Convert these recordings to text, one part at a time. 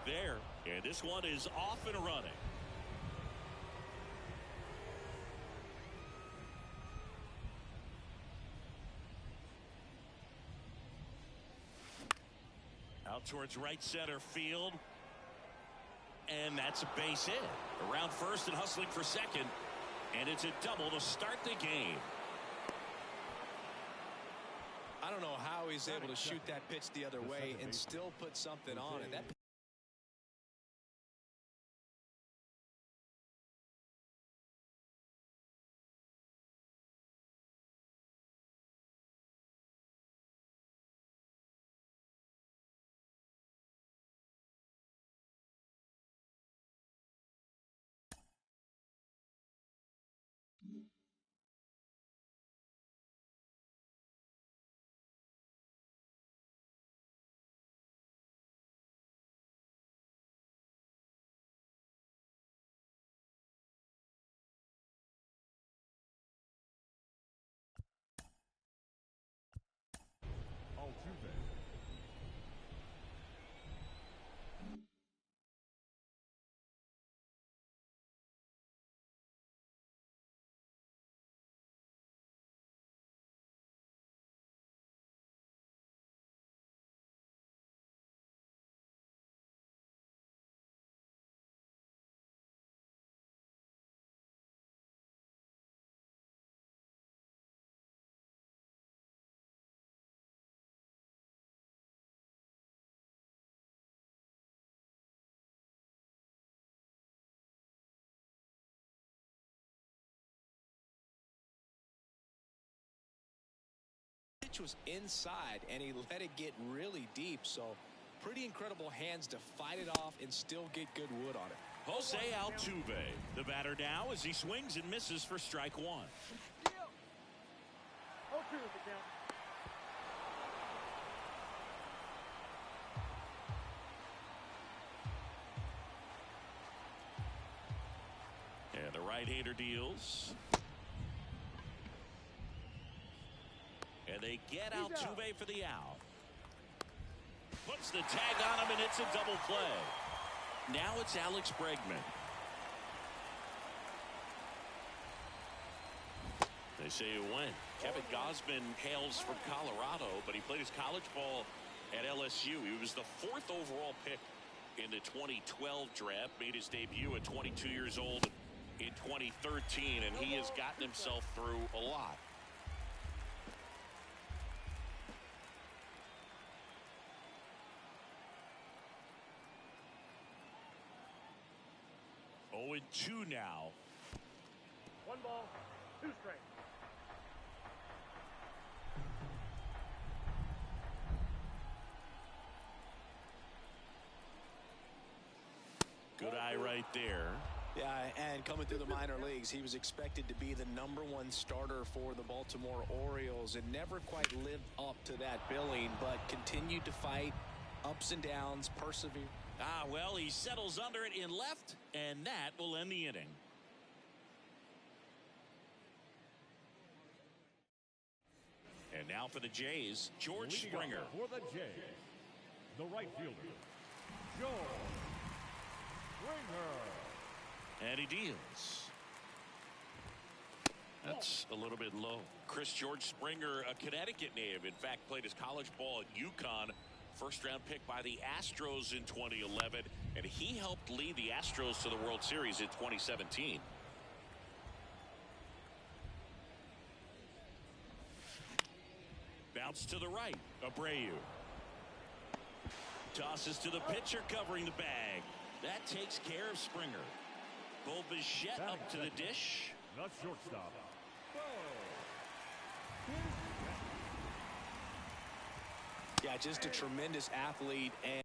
there, and this one is off and running. Out towards right center field. And that's a base hit. Around first and hustling for second. And it's a double to start the game. I don't know how he's able to shoot that pitch the other way and still put something on it. That pitch was inside, and he let it get really deep. So pretty incredible hands to fight it off and still get good wood on it. Jose Altuve, the batter now as he swings and misses for strike one. And the right-hander deals. And they get Altuve for the out. Puts the tag on him, and it's a double play. Now it's Alex Bregman. They say you win. Kevin Gausman hails from Colorado, but he played his college ball at LSU. He was the 4th overall pick in the 2012 draft. Made his debut at 22 years old in 2013, and he has gotten himself through a lot. Oh, and 2 now. 1 ball, 2 strikes. Good eye right there. Yeah, and coming through the minor leagues, he was expected to be the #1 starter for the Baltimore Orioles and never quite lived up to that billing, but continued to fight ups and downs, persevere. Well, he settles under it in left, and that will end the inning. And now for the Jays, George Springer. For the Jays, the right fielder, George Springer. And he deals. That's a little bit low. George Springer, a Connecticut native, in fact, played his college ball at UConn. First-round pick by the Astros in 2011, and he helped lead the Astros to the World Series in 2017. Bounce to the right. Abreu. Tosses to the pitcher covering the bag. That takes care of Springer. Bo Bichette up to the dish. The shortstop. Yeah, just a tremendous athlete, and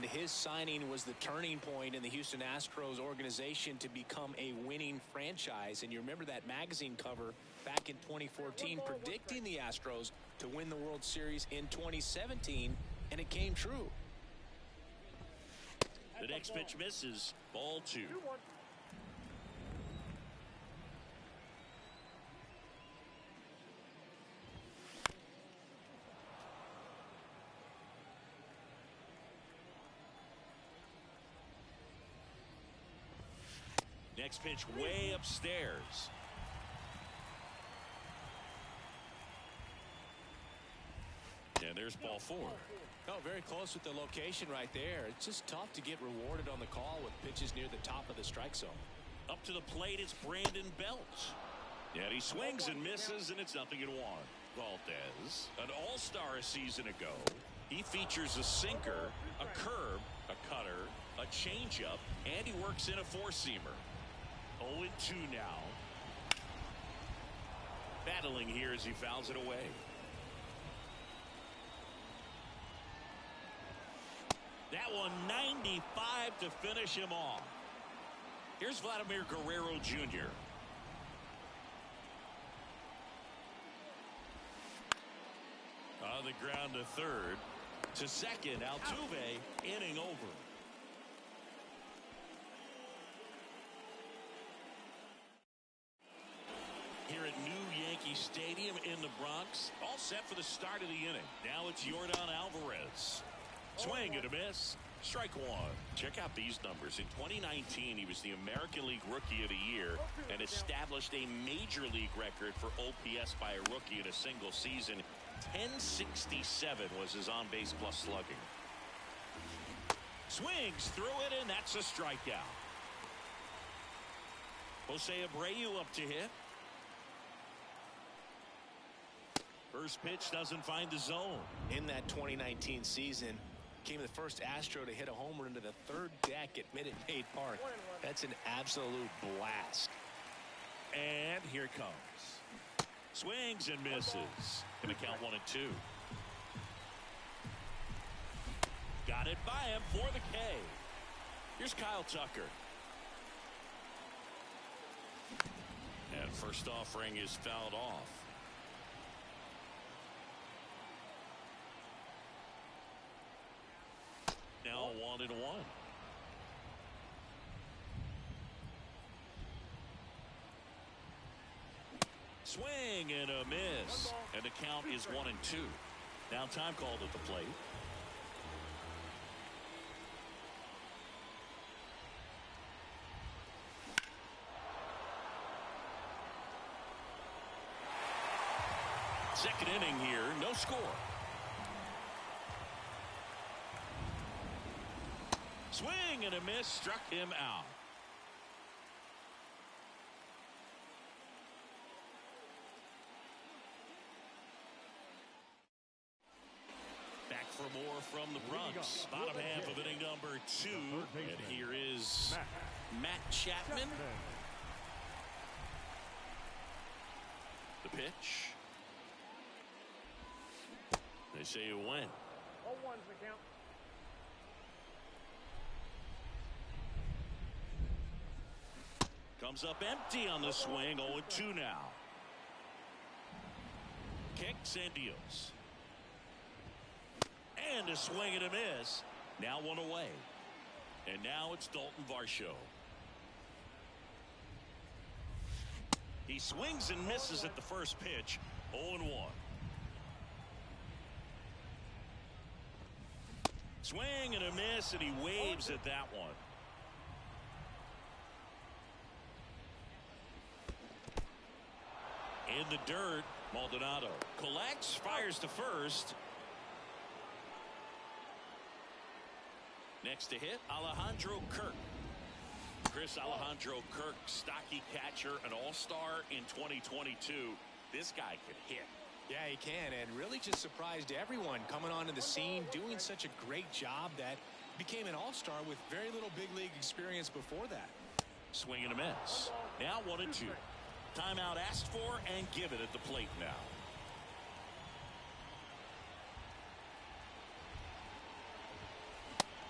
his signing was the turning point in the Houston Astros organization to become a winning franchise. And you remember that magazine cover back in 2014 predicting the Astros to win the World Series in 2017, and it came true. The next pitch misses. Ball 2. Next pitch way upstairs. And there's ball 4. Oh, very close with the location right there. It's just tough to get rewarded on the call with pitches near the top of the strike zone. Up to the plate, it's Brandon Belt. And he swings and misses, and it's 0-1. Valdez, an all-star a season ago. He features a sinker, a curve, a cutter, a changeup, and he works in a four-seamer. 0-2 now. Battling here as he fouls it away. That one 95 to finish him off. Here's Vladimir Guerrero Jr. On the ground to third. To second, Altuve, inning over. Here at New Yankee Stadium in the Bronx, all set for the start of the inning. Now it's Yordan Alvarez. Swing and a miss. Strike one. Check out these numbers. In 2019, he was the American League Rookie of the Year and established a Major League record for OPS by a rookie in a single season. 1067 was his on-base plus slugging. Swings through it, and that's a strikeout. Jose Abreu up to hit. First pitch doesn't find the zone. In that 2019 season, became the first Astro to hit a homer into the third deck at Minute Maid Park. That's an absolute blast. And here it comes. Swings and misses. Gonna count 1-2. Got it by him for the K. Here's Kyle Tucker. And first offering is fouled off. Now 1-1. Swing and a miss. And the count is 1-2. Now time called at the plate. Second inning here, no score. Swing and a miss, struck him out. Back for more from the Bronx. Bottom half of inning number 2. And here is Matt Chapman. The pitch. They say you win. 0-1's the count. Comes up empty on the swing. 0-2 now. Kicks and deals. And a swing and a miss. Now one away. And now it's Dalton Varsho. He swings and misses at the first pitch. 0-1. Swing and a miss, and he waves at that one. In the dirt, Maldonado collects, fires to first. Next to hit, Alejandro Kirk. Chris Alejandro Kirk, stocky catcher, an all-star in 2022. This guy could hit. Yeah, he can, and really just surprised everyone coming onto the scene, doing such a great job that became an all-star with very little big league experience before that. Swing and a miss. Now 1-2. Timeout asked for and given at the plate now.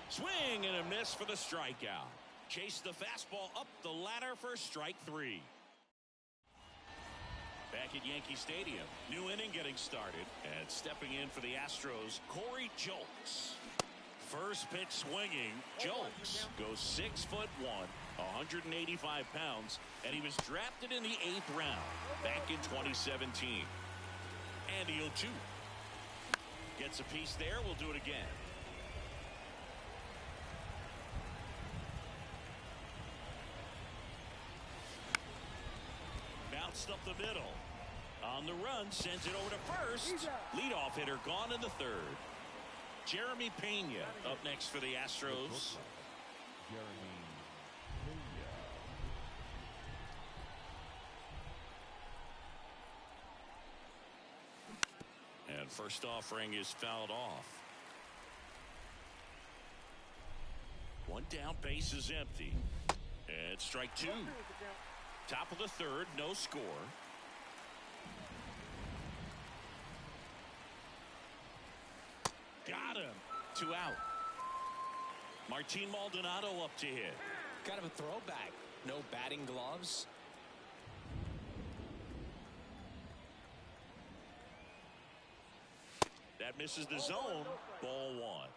Swing and a miss for the strikeout. Chase the fastball up the ladder for strike 3. Back at Yankee Stadium, new inning getting started, and stepping in for the Astros, Corey Julks. First pitch swinging. Julks goes 6'1", 185 pounds, and he was drafted in the 8th round back in 2017. And the 0-2. Gets a piece there. We'll do it again. Tossed up the middle. On the run, sends it over to first. Leadoff hitter gone in the third. Jeremy Pena up next for the Astros. Jeremy Pena. And first offering is fouled off. One down, base is empty. And strike two. Top of the third, no score. Got him. 2 out. Martin Maldonado up to hit. Kind of a throwback. No batting gloves. That misses the zone. Ball one.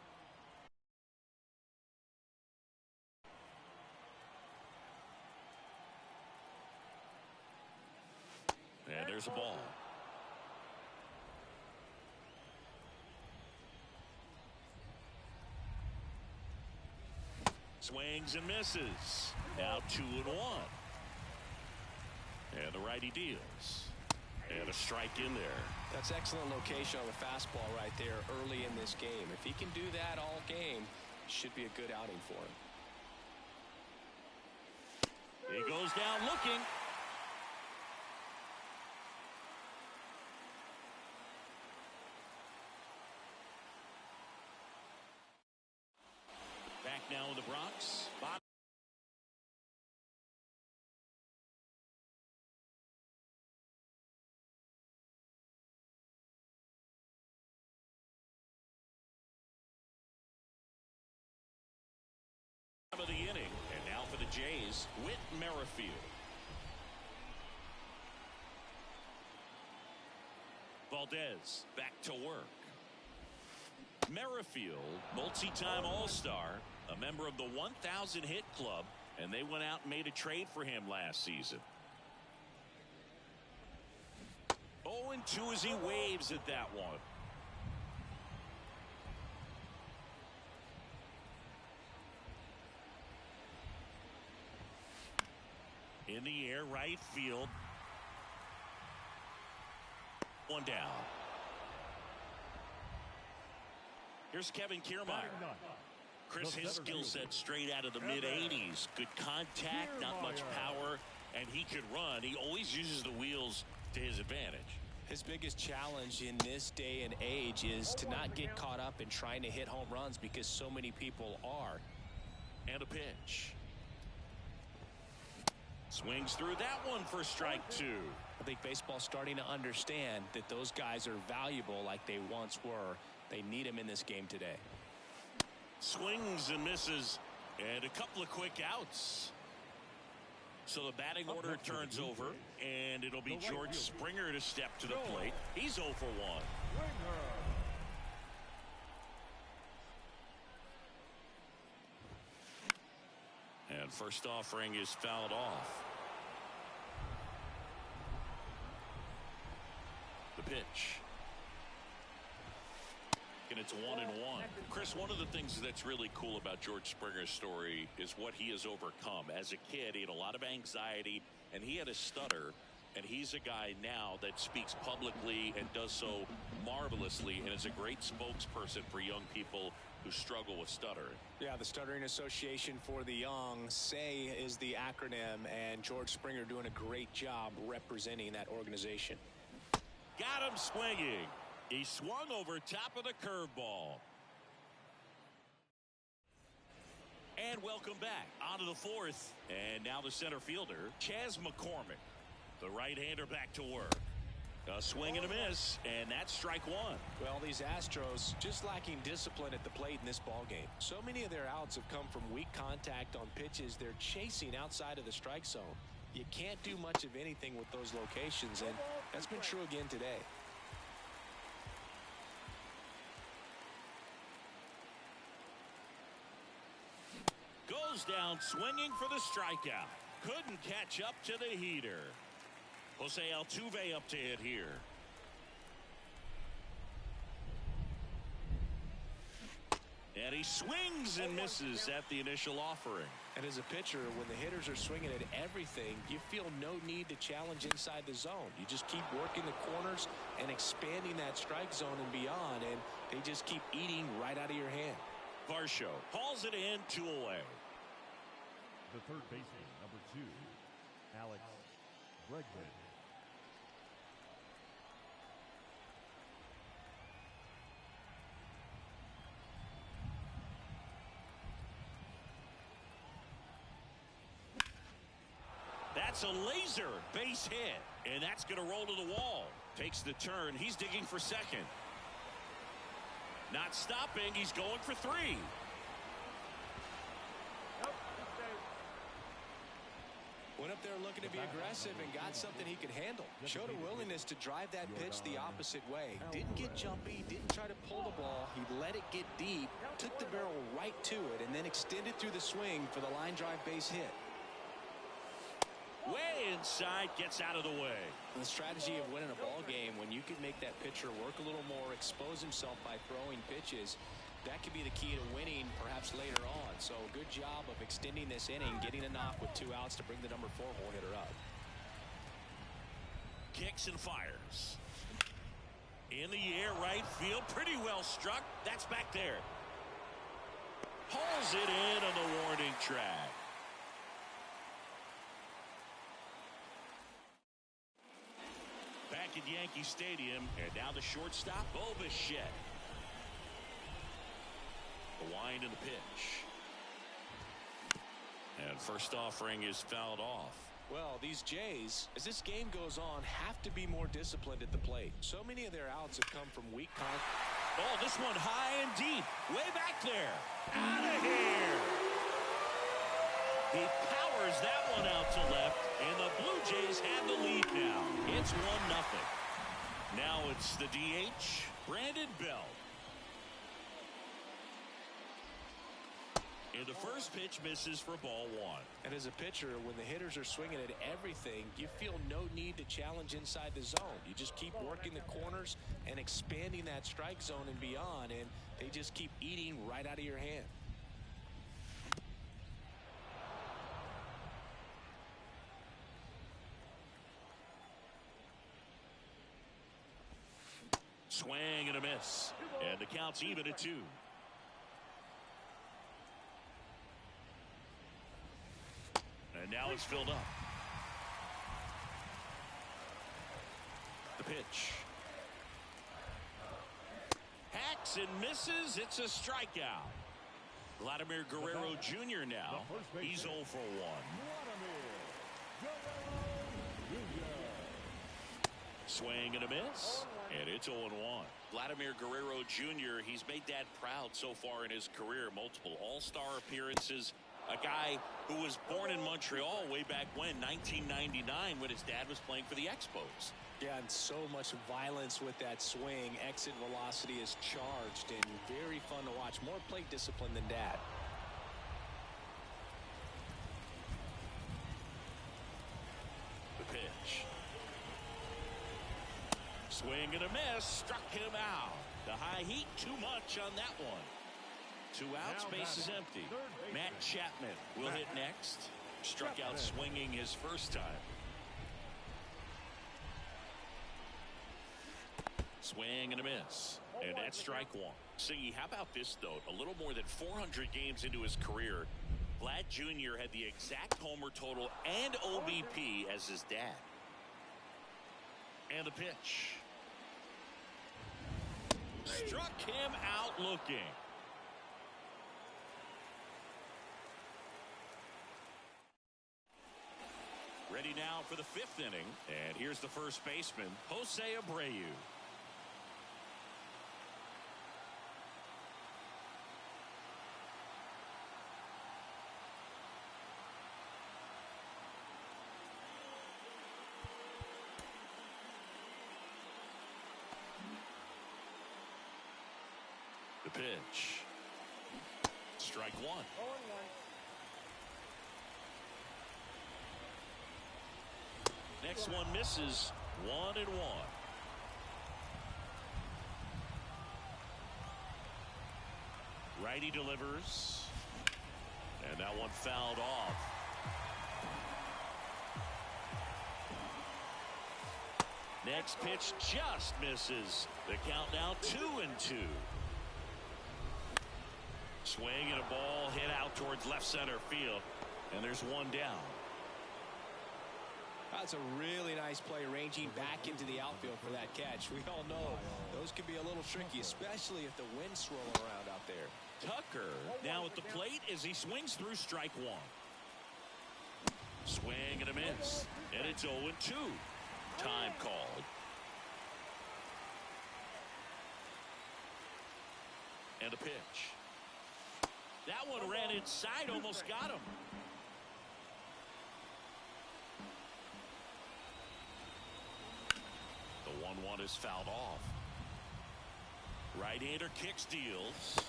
And there's a ball. Swings and misses. Now 2-1. And the righty deals. And a strike in there. That's excellent location on the fastball right there early in this game. If he can do that all game, should be a good outing for him. He goes down looking. Back now in the Bronx. Of the inning, and now for the Jays, Whit Merrifield. Valdez back to work. Merrifield, multi-time All-Star, a member of the 1,000 hit club, and they went out and made a trade for him last season. 0-2 as he waves at that one. In the air, right field. One down. Here's Kevin Kiermaier. Chris, his skill set straight out of the mid-'80s. Good contact, not much power, and he could run. He always uses the wheels to his advantage. His biggest challenge in this day and age is to not get caught up in trying to hit home runs because so many people are. And a pitch. Swings through that one for strike two. I think baseball's starting to understand that those guys are valuable like they once were. They need them in this game today. Swings and misses, and a couple of quick outs. So the batting order turns over, and it'll be George Springer to step to the plate. He's 0 for 1. And first offering is fouled off. The pitch. And it's 1-1. Chris, one of the things that's really cool about George Springer's story is what he has overcome. As a kid, he had a lot of anxiety, and he had a stutter. And he's a guy now that speaks publicly and does so marvelously and is a great spokesperson for young people who struggle with stuttering. Yeah, the Stuttering Association for the Young, SAY is the acronym, and George Springer doing a great job representing that organization. Got him swinging. He swung over top of the curveball. And welcome back onto the fourth. And now the center fielder, Chas McCormick. The right-hander back to work. A swing and a miss, and that's strike one. Well, these Astros just lacking discipline at the plate in this ballgame. So many of their outs have come from weak contact on pitches they're chasing outside of the strike zone. You can't do much of anything with those locations, and that's been true again today. Goes down swinging for the strikeout. Couldn't catch up to the heater. Jose Altuve up to hit here. And he swings and misses at the initial offering. And as a pitcher, when the hitters are swinging at everything, you feel no need to challenge inside the zone. You just keep working the corners and expanding that strike zone and beyond, and they just keep eating right out of your hand. Varsho hauls it in, 2 away. The third baseman, number 2, Alex Bregman. That's a laser base hit, and that's going to roll to the wall. Takes the turn. He's digging for second. Not stopping. He's going for 3. Went up there looking to be aggressive and got something he could handle. Showed a willingness to drive that pitch the opposite way. Didn't get jumpy, didn't try to pull the ball. He let it get deep, took the barrel right to it, and then extended through the swing for the line drive base hit. Way inside, gets out of the way. The strategy of winning a ball game, when you can make that pitcher work a little more, expose himself by throwing pitches, that could be the key to winning perhaps later on. So good job of extending this inning, getting a knock with 2 outs to bring the number 4 hole hitter up. Kicks and fires. In the air, right field, pretty well struck. That's back there. Hauls it in on the warning track. Back at Yankee Stadium, and now the shortstop, Bichette. The wind and the pitch. And first offering is fouled off. Well, these Jays, as this game goes on, have to be more disciplined at the plate. So many of their outs have come from weak contact. Oh, this one high and deep. Way back there. Out of here. He powers that one out to left, and the Blue Jays have the lead now. It's 1-0. Now it's the DH, Brandon Belt. And the first pitch misses for ball 1. And as a pitcher, when the hitters are swinging at everything, you feel no need to challenge inside the zone. You just keep working the corners and expanding that strike zone and beyond, and they just keep eating right out of your hand. Swing and a miss. And the count's even at 2. And now it's filled up. The pitch. Hacks and misses. It's a strikeout. Vladimir Guerrero Jr. now. He's 0 for 1. Swing and a miss. And it's 0-1. Vladimir Guerrero Jr., he's made Dad proud so far in his career. Multiple all-star appearances. A guy who was born in Montreal way back when, 1999, when his dad was playing for the Expos. Yeah, and so much violence with that swing. Exit velocity is charged and very fun to watch. More plate discipline than Dad. The pitch. Swing and a miss. Struck him out. The high heat, too much on that one. 2 outs, base is empty. Matt Chapman will hit next. Struck out swinging his first time. Swing and a miss. And that's strike 1. Singy, how about this, though? A little more than 400 games into his career, Vlad Jr. had the exact homer total and OBP as his dad. And the pitch. Struck him out looking. Ready now for the 5th inning. And here's the first baseman, Jose Abreu. The pitch. Strike 1. Next one misses. 1-1. Righty delivers. And that one fouled off. Next pitch just misses. The count now 2-2. Swing and a ball hit out towards left center field. And there's one down. That's a really nice play, ranging back into the outfield for that catch. We all know those can be a little tricky, especially if the wind's swirling around out there. Tucker now at the plate as he swings through strike one. Swing and a miss. And it's 0-2. Time called. And a pitch. That one ran inside, almost got him. The 1-1 is fouled off. Right-hander kicks, deals.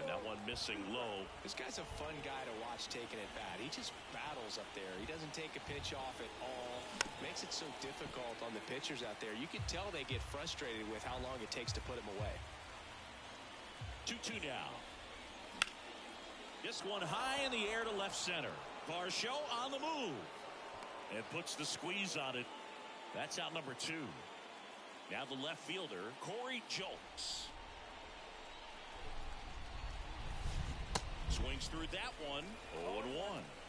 And that one missing low. This guy's a fun guy to watch taking it bat. He just battles up there. He doesn't take a pitch off at all. Makes it so difficult on the pitchers out there. You can tell they get frustrated with how long it takes to put him away. 2-2 now. This one high in the air to left center. Varsho on the move. And puts the squeeze on it. That's out number 2. Now the left fielder, Corey Jolks. Swings through that one. 0-1.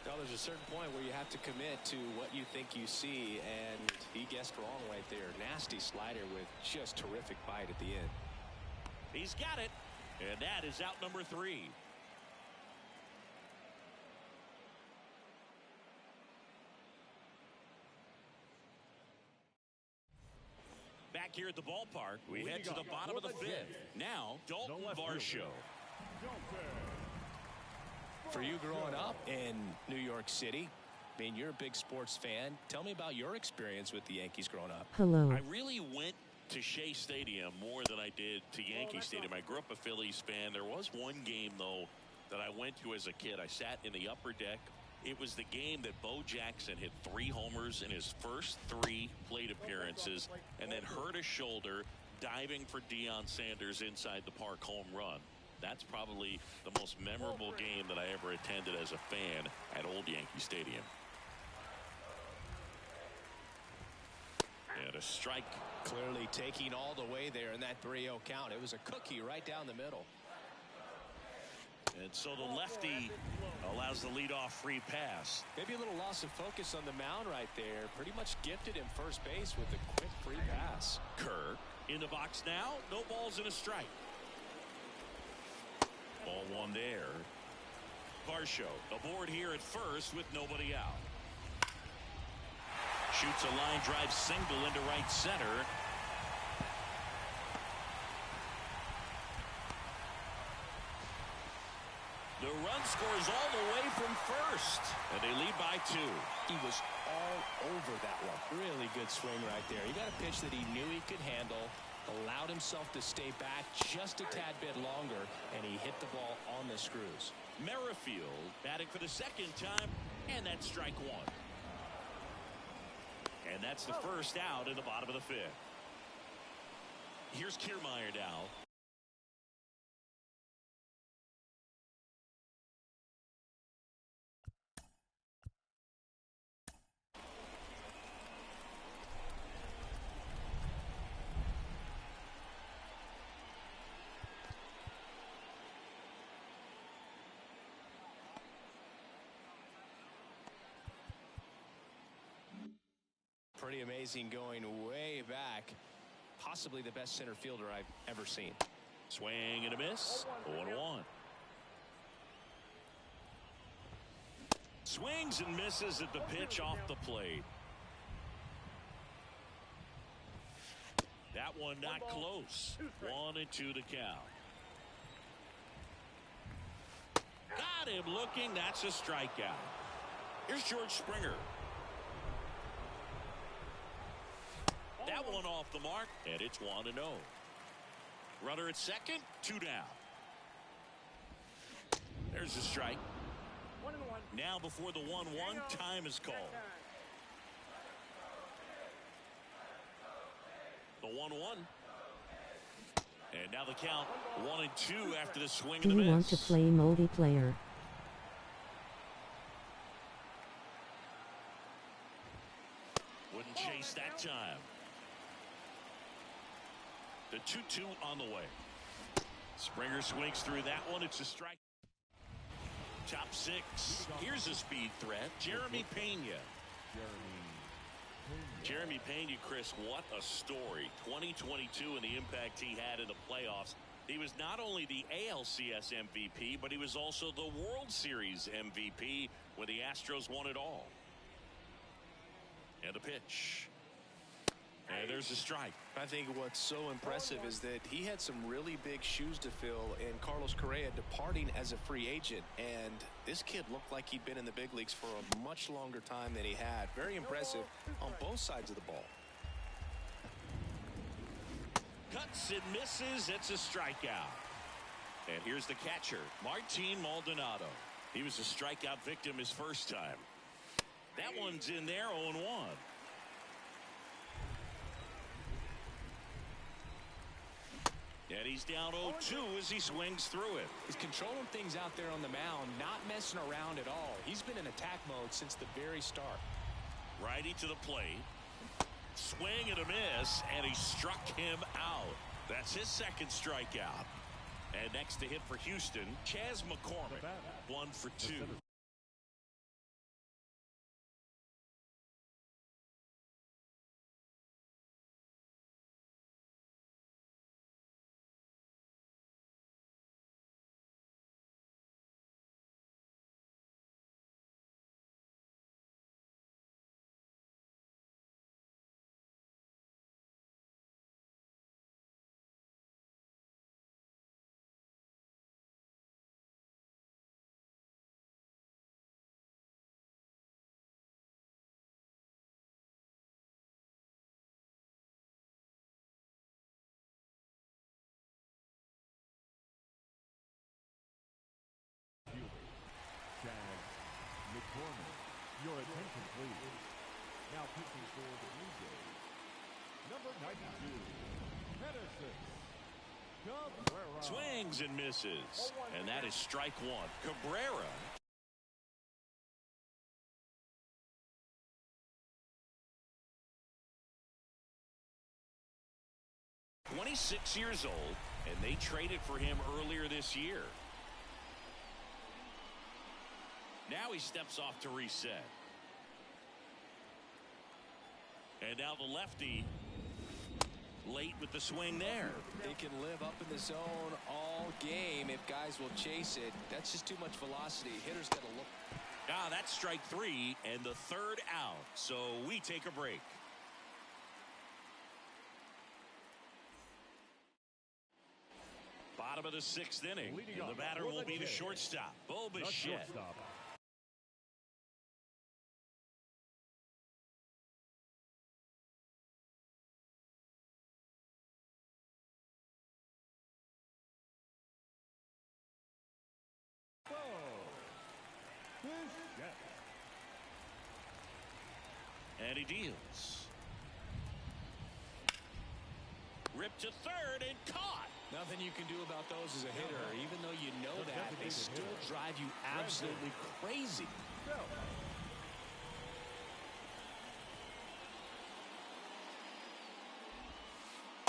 Now there's a certain point where you have to commit to what you think you see, and he guessed wrong right there. Nasty slider with just terrific bite at the end. He's got it, and that is out number 3. Back here at the ballpark, we head to the bottom of the 5th. Now, Dalton Varsho. For you growing up in New York City, I mean, you're a big sports fan. Tell me about your experience with the Yankees growing up. Hello. I really went to Shea Stadium more than I did to Yankee Stadium. I grew up a Phillies fan. There was one game, though, that I went to as a kid. I sat in the upper deck. It was the game that Bo Jackson hit 3 homers in his first 3 plate appearances and then hurt his shoulder diving for Deion Sanders inside the park home run. That's probably the most memorable game that I ever attended as a fan at Old Yankee Stadium. And a strike. Clearly taking all the way there in that 3-0 count. It was a cookie right down the middle. And so the lefty allows the leadoff free pass. Maybe a little loss of focus on the mound right there. Pretty much gifted him first base with a quick free pass. Kerr in the box now. No balls and a strike. Ball 1 there. Varsho aboard here at first with nobody out. Shoots a line drive single into right center. The run scores all the way from first, and they lead by 2. He was all over that one. Really good swing right there. He got a pitch that he knew he could handle, allowed himself to stay back just a tad bit longer, and he hit the ball on the screws. Merrifield batting for the 2nd time, and that's strike 1. And that's the first out in the bottom of the 5th. Here's Kiermaier now. Pretty amazing, going way back. Possibly the best center fielder I've ever seen. Swing and a miss. 0-1. Swings and misses at the pitch off the plate. That one not close. 1-2 to count. Got him looking. That's a strikeout. Here's George Springer. That one off the mark, and it's 1-0. Runner at second, 2 down. There's a strike. Now before the 1-1, time is called. The 1-1. And now the count 1-2 after the swing Do of the you miss. want to play multiplayer? time. The 2-2 on the way. Springer swings through that one. It's a strike. Top six. Here's a speed threat. Jeremy Pena. Jeremy Pena, Chris, what a story. 2022 and the impact he had in the playoffs. He was not only the ALCS MVP, but he was also the World Series MVP when the Astros won it all. And the pitch. And there's a strike. I think what's so impressive is that he had some really big shoes to fill in Carlos Correa departing as a free agent. And this kid looked like he'd been in the big leagues for a much longer time than he had. Very impressive on both sides of the ball. Cuts and misses. It's a strikeout. And here's the catcher, Martin Maldonado. He was a strikeout victim his first time. That one's in there, 0-1. And he's down 0-2 as he swings through it. He's controlling things out there on the mound, not messing around at all. He's been in attack mode since the very start. Righty to the plate. Swing and a miss, and he struck him out. That's his second strikeout. And next to hit for Houston, Chas McCormick. 1 for 2. Your attention, please. Now pitching for the Blue Jays, number 92, Madison. Swings and misses. And that is strike one. Cabrera. (26 years old), and they traded for him earlier this year. Now he steps off to reset. And now the lefty late with the swing there. They can live up in the zone all game if guys will chase it. That's just too much velocity. Hitters got to look. That's strike 3 and the third out. So we take a break. Bottom of the 6th inning. And the batter will be the shortstop, Bo Bichette. And he deals. Ripped to third and caught. Nothing you can do about those as a hitter. Even though you know that, they still drive you absolutely crazy.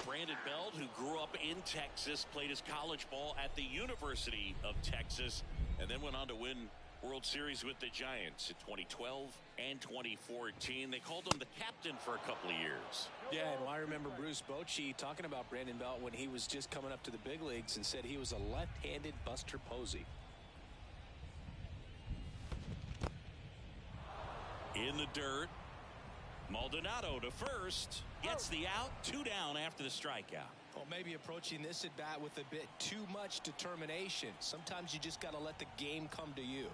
Brandon Belt, who grew up in Texas, played his college ball at the University of Texas, and then went on to win World Series with the Giants in 2012 and 2014. They called him the captain for a couple of years. Yeah, and I remember Bruce Bochy talking about Brandon Belt when he was just coming up to the big leagues and said he was a left-handed Buster Posey. In the dirt. Maldonado to first. Gets the out. 2 down after the strikeout. Well, maybe approaching this at bat with a bit too much determination. Sometimes you just got to let the game come to you.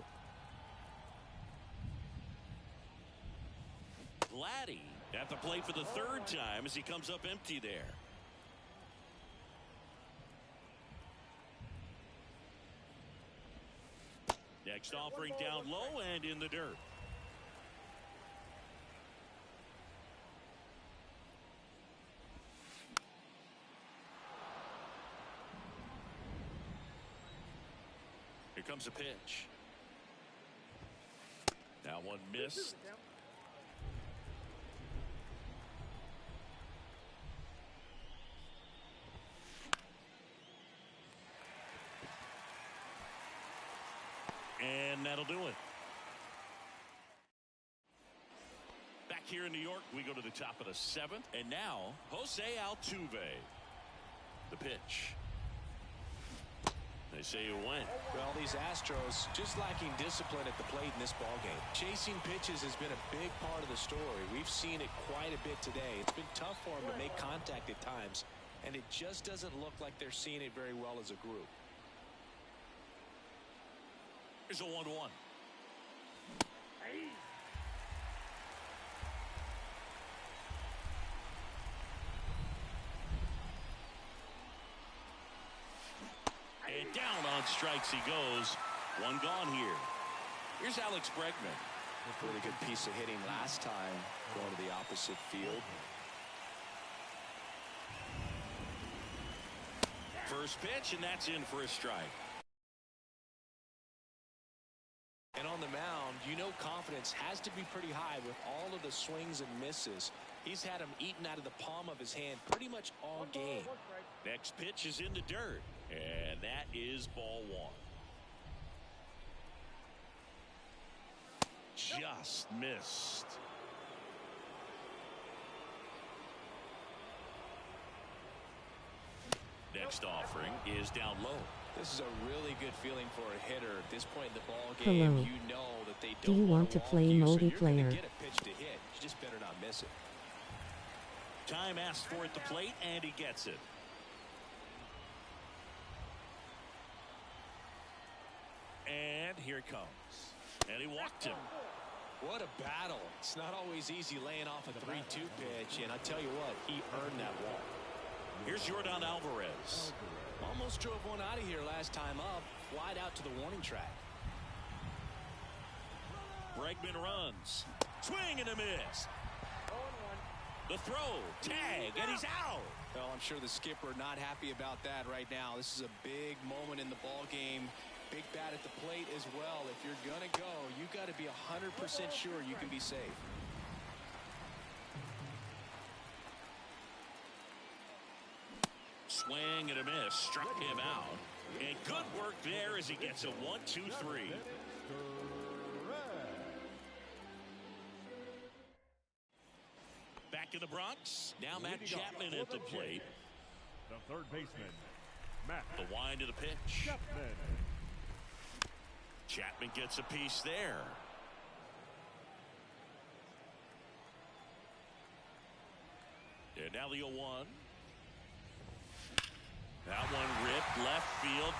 Vladdy at the plate for the third time as he comes up empty there. Next offering down low and in the dirt. Here comes a pitch. That one missed. that'll do it. Back here in New York, we go to the top of the 7th. And now, Jose Altuve. The pitch. They say it went. Well, these Astros just lacking discipline at the plate in this ballgame. Chasing pitches has been a big part of the story. We've seen it quite a bit today. It's been tough for them to make contact at times, and it just doesn't look like they're seeing it very well as a group. Here's a 1-1. And down on strikes he goes. One gone here. Here's Alex Bregman. A really good piece of hitting last time, going to the opposite field. First pitch, and that's in for a strike. And on the mound, you know confidence has to be pretty high with all of the swings and misses. He's had them eaten out of the palm of his hand pretty much all game. Next pitch is in the dirt, and that is ball 1. Just missed. Next offering is down low. This is a really good feeling for a hitter at this point in the ball game. Hello. You know that they Do don't you want to to walk play you, so you're multiplayer? gonna get a pitch to hit. You just better not miss it. Time asked for at the plate, and he gets it. And here it comes. And he walked him. What a battle. It's not always easy laying off a 3-2 pitch, and I tell you what, he earned that walk. Here's Yordan Alvarez. Almost drove one out of here last time up, flied out to the warning track. Bregman runs. Swing and a miss. The throw, tag, and he's out. Well, I'm sure the skipper not happy about that right now. This is a big moment in the ball game. Big bat at the plate as well. If you're going to go, you got to be 100% sure you can be safe. Swing and a miss. Struck him out. And good work there as he gets a 1-2-3. Back in the Bronx. Now Matt Chapman at the plate. The third baseman, Matt. The wind of the pitch. Chapman. Chapman gets a piece there. And now the 0-1. That one ripped left field.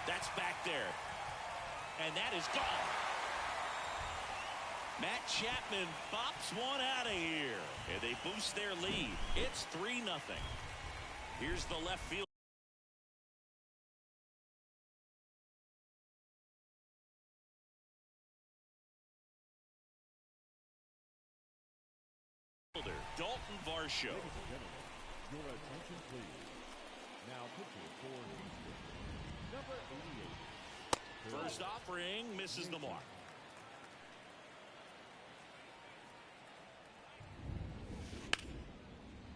That's back there. And that is gone. Matt Chapman bops one out of here. And they boost their lead. It's 3-0. Here's the left field. Dalton Varsho. Ladies and gentlemen, your attention please. Now pitching for Houston, number 88. First offering misses the mark.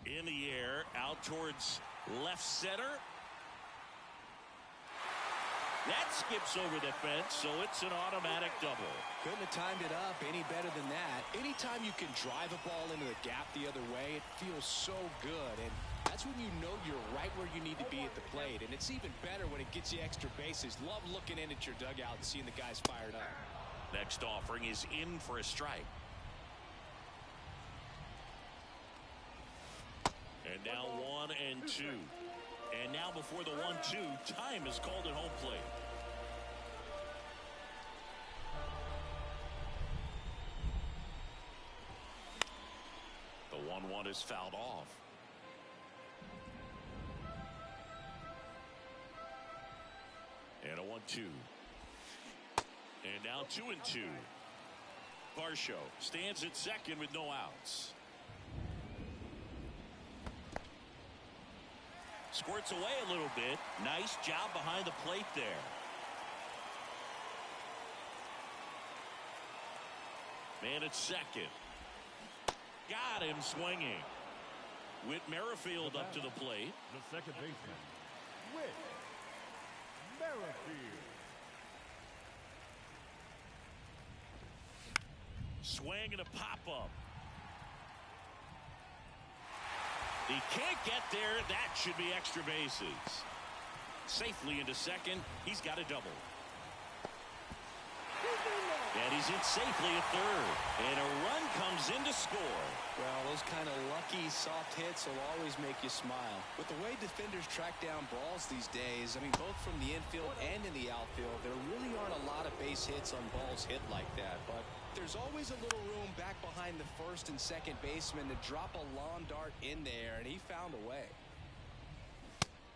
In the air, out towards left center. That skips over the fence, so it's an automatic double. Couldn't have timed it up any better than that. Anytime you can drive a ball into the gap the other way, it feels so good. And that's when you know you're right where you need to be at the plate. And it's even better when it gets you extra bases. Love looking in at your dugout and seeing the guys fired up. Next offering is in for a strike. And now 1-2. And now before the 1-2, time is called at home plate. The 1-1 is fouled off. And a 1-2. And now 2-2. Varsho stands at second with no outs. Squirts away a little bit. Nice job behind the plate there. Man at second. Got him swinging. Whit Merrifield up to the plate. The second baseman, Whit Merrifield. Swing and a pop-up. He can't get there. That should be extra bases. Safely into second. He's got a double. And he's in safely at third. And a run comes in to score. Well, those kind of lucky soft hits will always make you smile. With the way defenders track down balls these days, I mean, both from the infield and in the outfield, there really aren't a lot of base hits on balls hit like that. But there's always a little room back behind the first and second baseman to drop a lawn dart in there, and he found a way.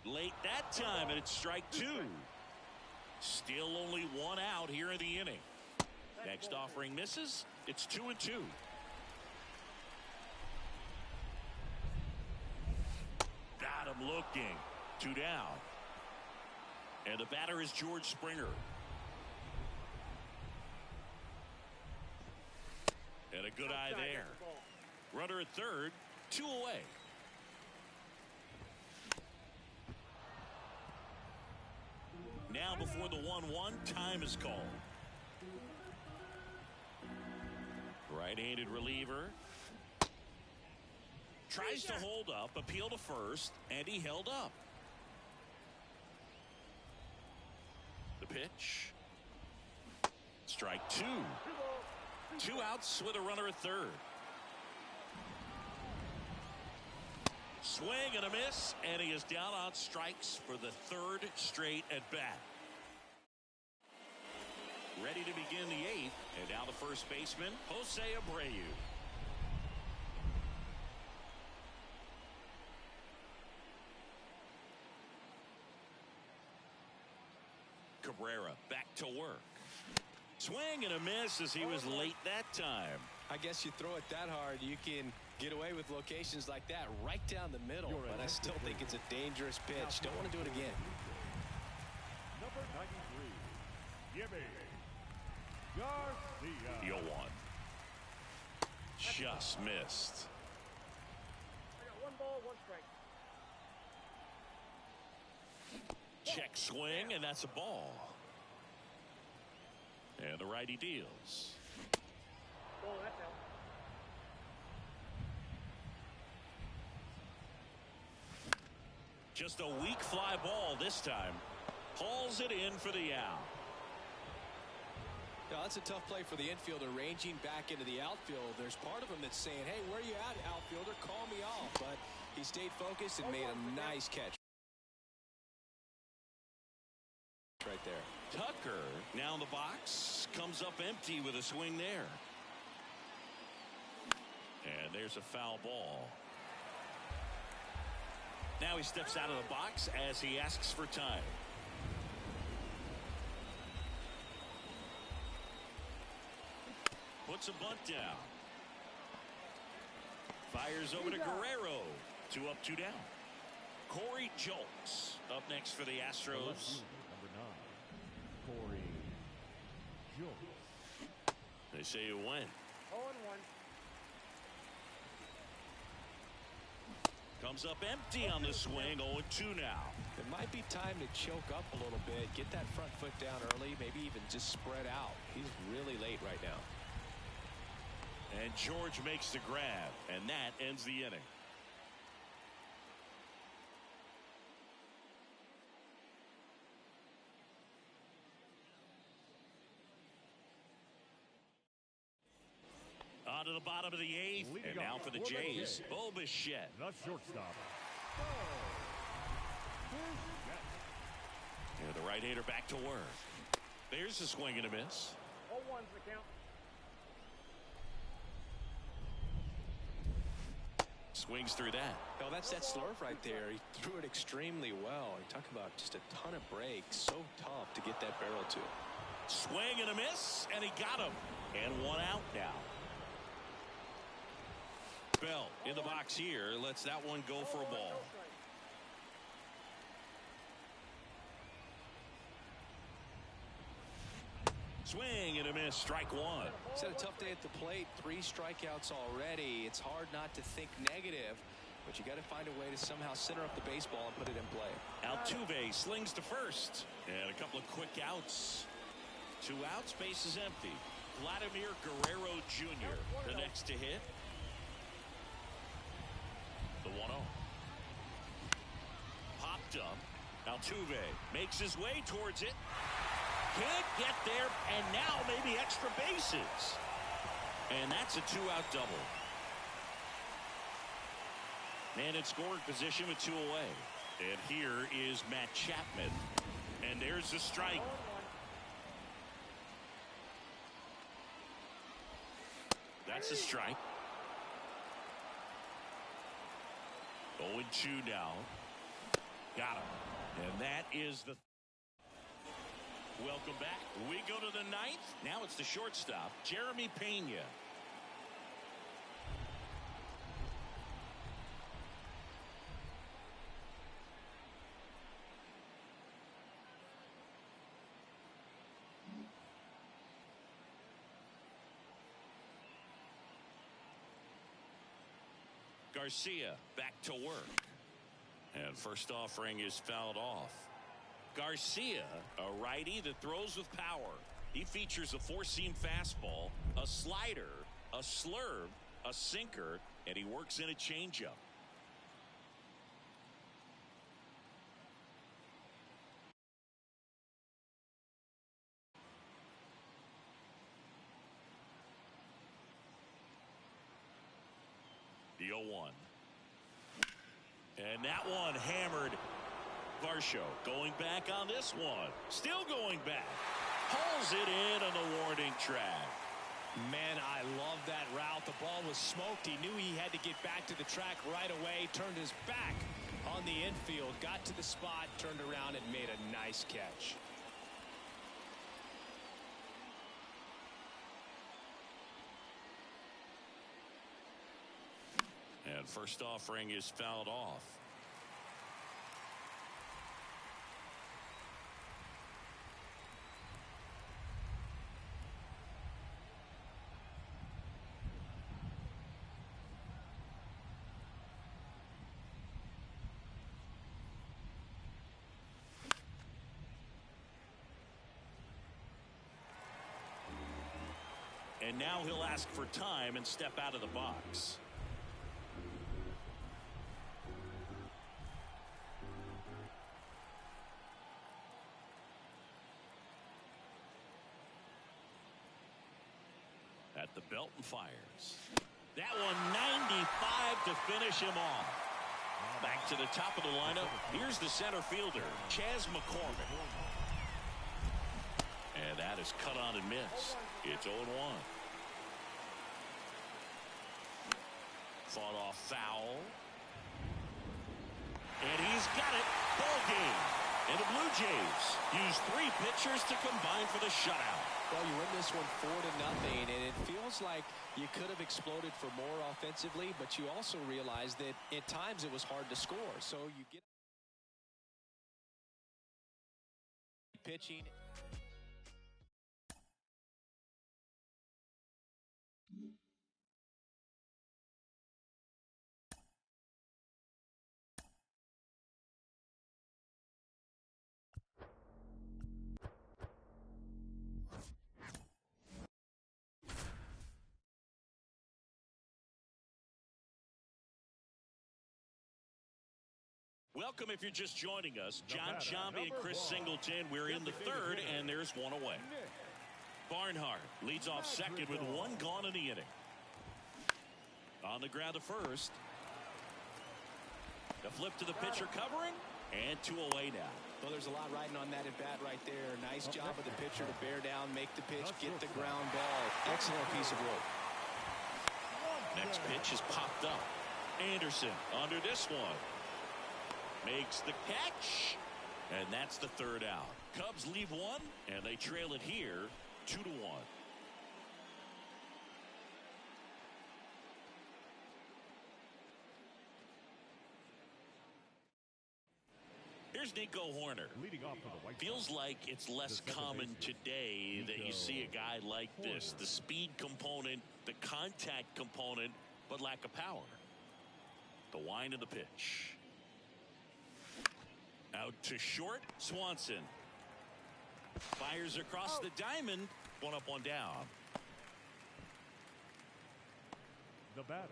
Late that time, and it's strike two. Still only one out here in the inning. Next offering misses. It's 2-2. Got him looking. 2 down. And the batter is George Springer. And a good eye there. Runner at third. 2 away. Now before the 1-1, time is called. Right-handed reliever. Tries to hold up, appeal to first, and he held up. The pitch. Strike two. 2 outs with a runner at third. Swing and a miss, and he is down on strikes for the 3rd straight at bat. Ready to begin the 8th, and now the first baseman, Jose Abreu. Cabrera back to work. Swing and a miss as he was late that time. I guess you throw it that hard, you can get away with locations like that right down the middle. But I still think it's a dangerous pitch. Don't want to do it again. Number 93, Jimmy Garcia. 0-1. Just missed. I got 1 ball, 1 strike. Check swing, and that's a ball. And the righty deals. Oh, that's out. Just a weak fly ball this time. Hauls it in for the out. Yeah, that's a tough play for the infielder, ranging back into the outfield. There's part of him that's saying, hey, where you at, outfielder? Call me off. But he stayed focused and made a nice catch right there. Tucker now in the box, comes up empty with a swing there. And there's a foul ball. Now he steps out of the box as he asks for time. Puts a bunt down. Fires over to Guerrero. 2 up, 2 down. Corey Julks up next for the Astros. Number 9, Corey Julks. They say you win. 0-1. Comes up empty on the swing. 0-2 now. It might be time to choke up a little bit, get that front foot down early, maybe even just spread out. He's really late right now. And George makes the grab, and that ends the inning. On to the bottom of the 8th, and now for the Jays, Bo Bichette. The shortstop. And the right-hander back to work. There's a swing and a miss. 0-1's the count. Swings through that. No, that's that slurve right there. He threw it extremely well. You talk about just a ton of breaks. So tough to get that barrel to. Swing and a miss, and he got him. And 1 out now. Bell in the box here. Lets that one go for a ball. Swing and a miss. Strike 1. He's had a tough day at the plate. 3 strikeouts already. It's hard not to think negative, but you got to find a way to somehow center up the baseball and put it in play. Altuve slings to first, and a couple of quick outs. 2 outs, base is empty. Vladimir Guerrero Jr., the next to hit. The 1-0. Popped up. Altuve makes his way towards it. Can't get there, and now maybe extra bases. And that's a 2-out double. Man in scoring position with 2 away. And here is Matt Chapman. And there's the strike. That's a strike. 0-2 now. Got him. And that is the... Welcome back. We go to the 9th. Now it's the shortstop, Jeremy Pena. Garcia back to work. And first offering is fouled off. Garcia, a righty that throws with power. He features a 4-seam fastball, a slider, a slurve, a sinker, and he works in a changeup. The 0-1. And that one hammered. Varsho going back on this one. Still going back. Pulls it in on the warning track. Man, I love that route. The ball was smoked. He knew he had to get back to the track right away. Turned his back on the infield. Got to the spot, turned around, and made a nice catch. And first offering is fouled off. And now he'll ask for time and step out of the box. At the belt and fires. That one 95 to finish him off. Back to the top of the lineup. Here's the center fielder, Chas McCormick. And that is cut on and missed. It's 0-1. Fought off foul. And he's got it. Ball game. And the Blue Jays use 3 pitchers to combine for the shutout. Well, you win this one 4-0, and it feels like you could have exploded for more offensively, but you also realize that at times it was hard to score. So you get pitching. Welcome if you're just joining us. John Sciambi and Chris Singleton. We're in the 3rd, and there's 1 away. Barnhart leads off second with 1 gone in the inning. On the ground to first. The flip to the pitcher covering, and 2 away now. Well, there's a lot riding on that at bat right there. Nice job of the pitcher to bear down, make the pitch, get the ground ball. Excellent piece of work. Next pitch is popped up. Anderson under this one. Makes the catch, and that's the 3rd out. Cubs leave 1, and they trail it here 2-1. Here's Nico Horner. Feels like it's less common today that you see a guy like this. The speed component, the contact component, but lack of power. The wind of the pitch. Out to short, Swanson. Fires across the diamond. 1 up, 1 down. The batter,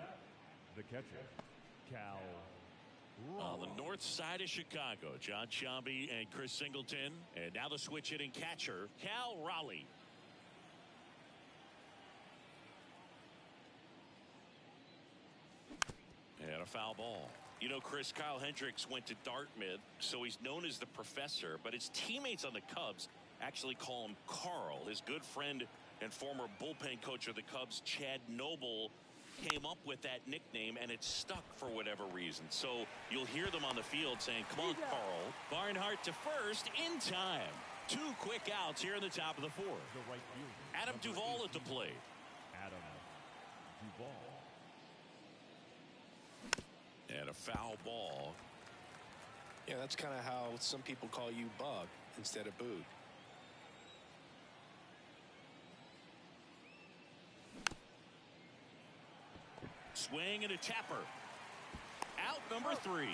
the catcher, Cal. On the north side of Chicago, John Sciambi and Chris Singleton. And now the switch hitting catcher, Cal Raleigh. And a foul ball. You know, Chris, Kyle Hendricks went to Dartmouth, so he's known as the professor, but his teammates on the Cubs actually call him Carl. His good friend and former bullpen coach of the Cubs, Chad Noble, came up with that nickname, and it stuck for whatever reason. So you'll hear them on the field saying, come on, Carl. Barnhart to first in time. 2 quick outs here in the top of the 4th. The right fielder, Adam Duvall at the plate. Adam Duvall. And a foul ball. Yeah, that's kind of how some people call you Bug instead of Boog. Swing and a tapper. Out number 3.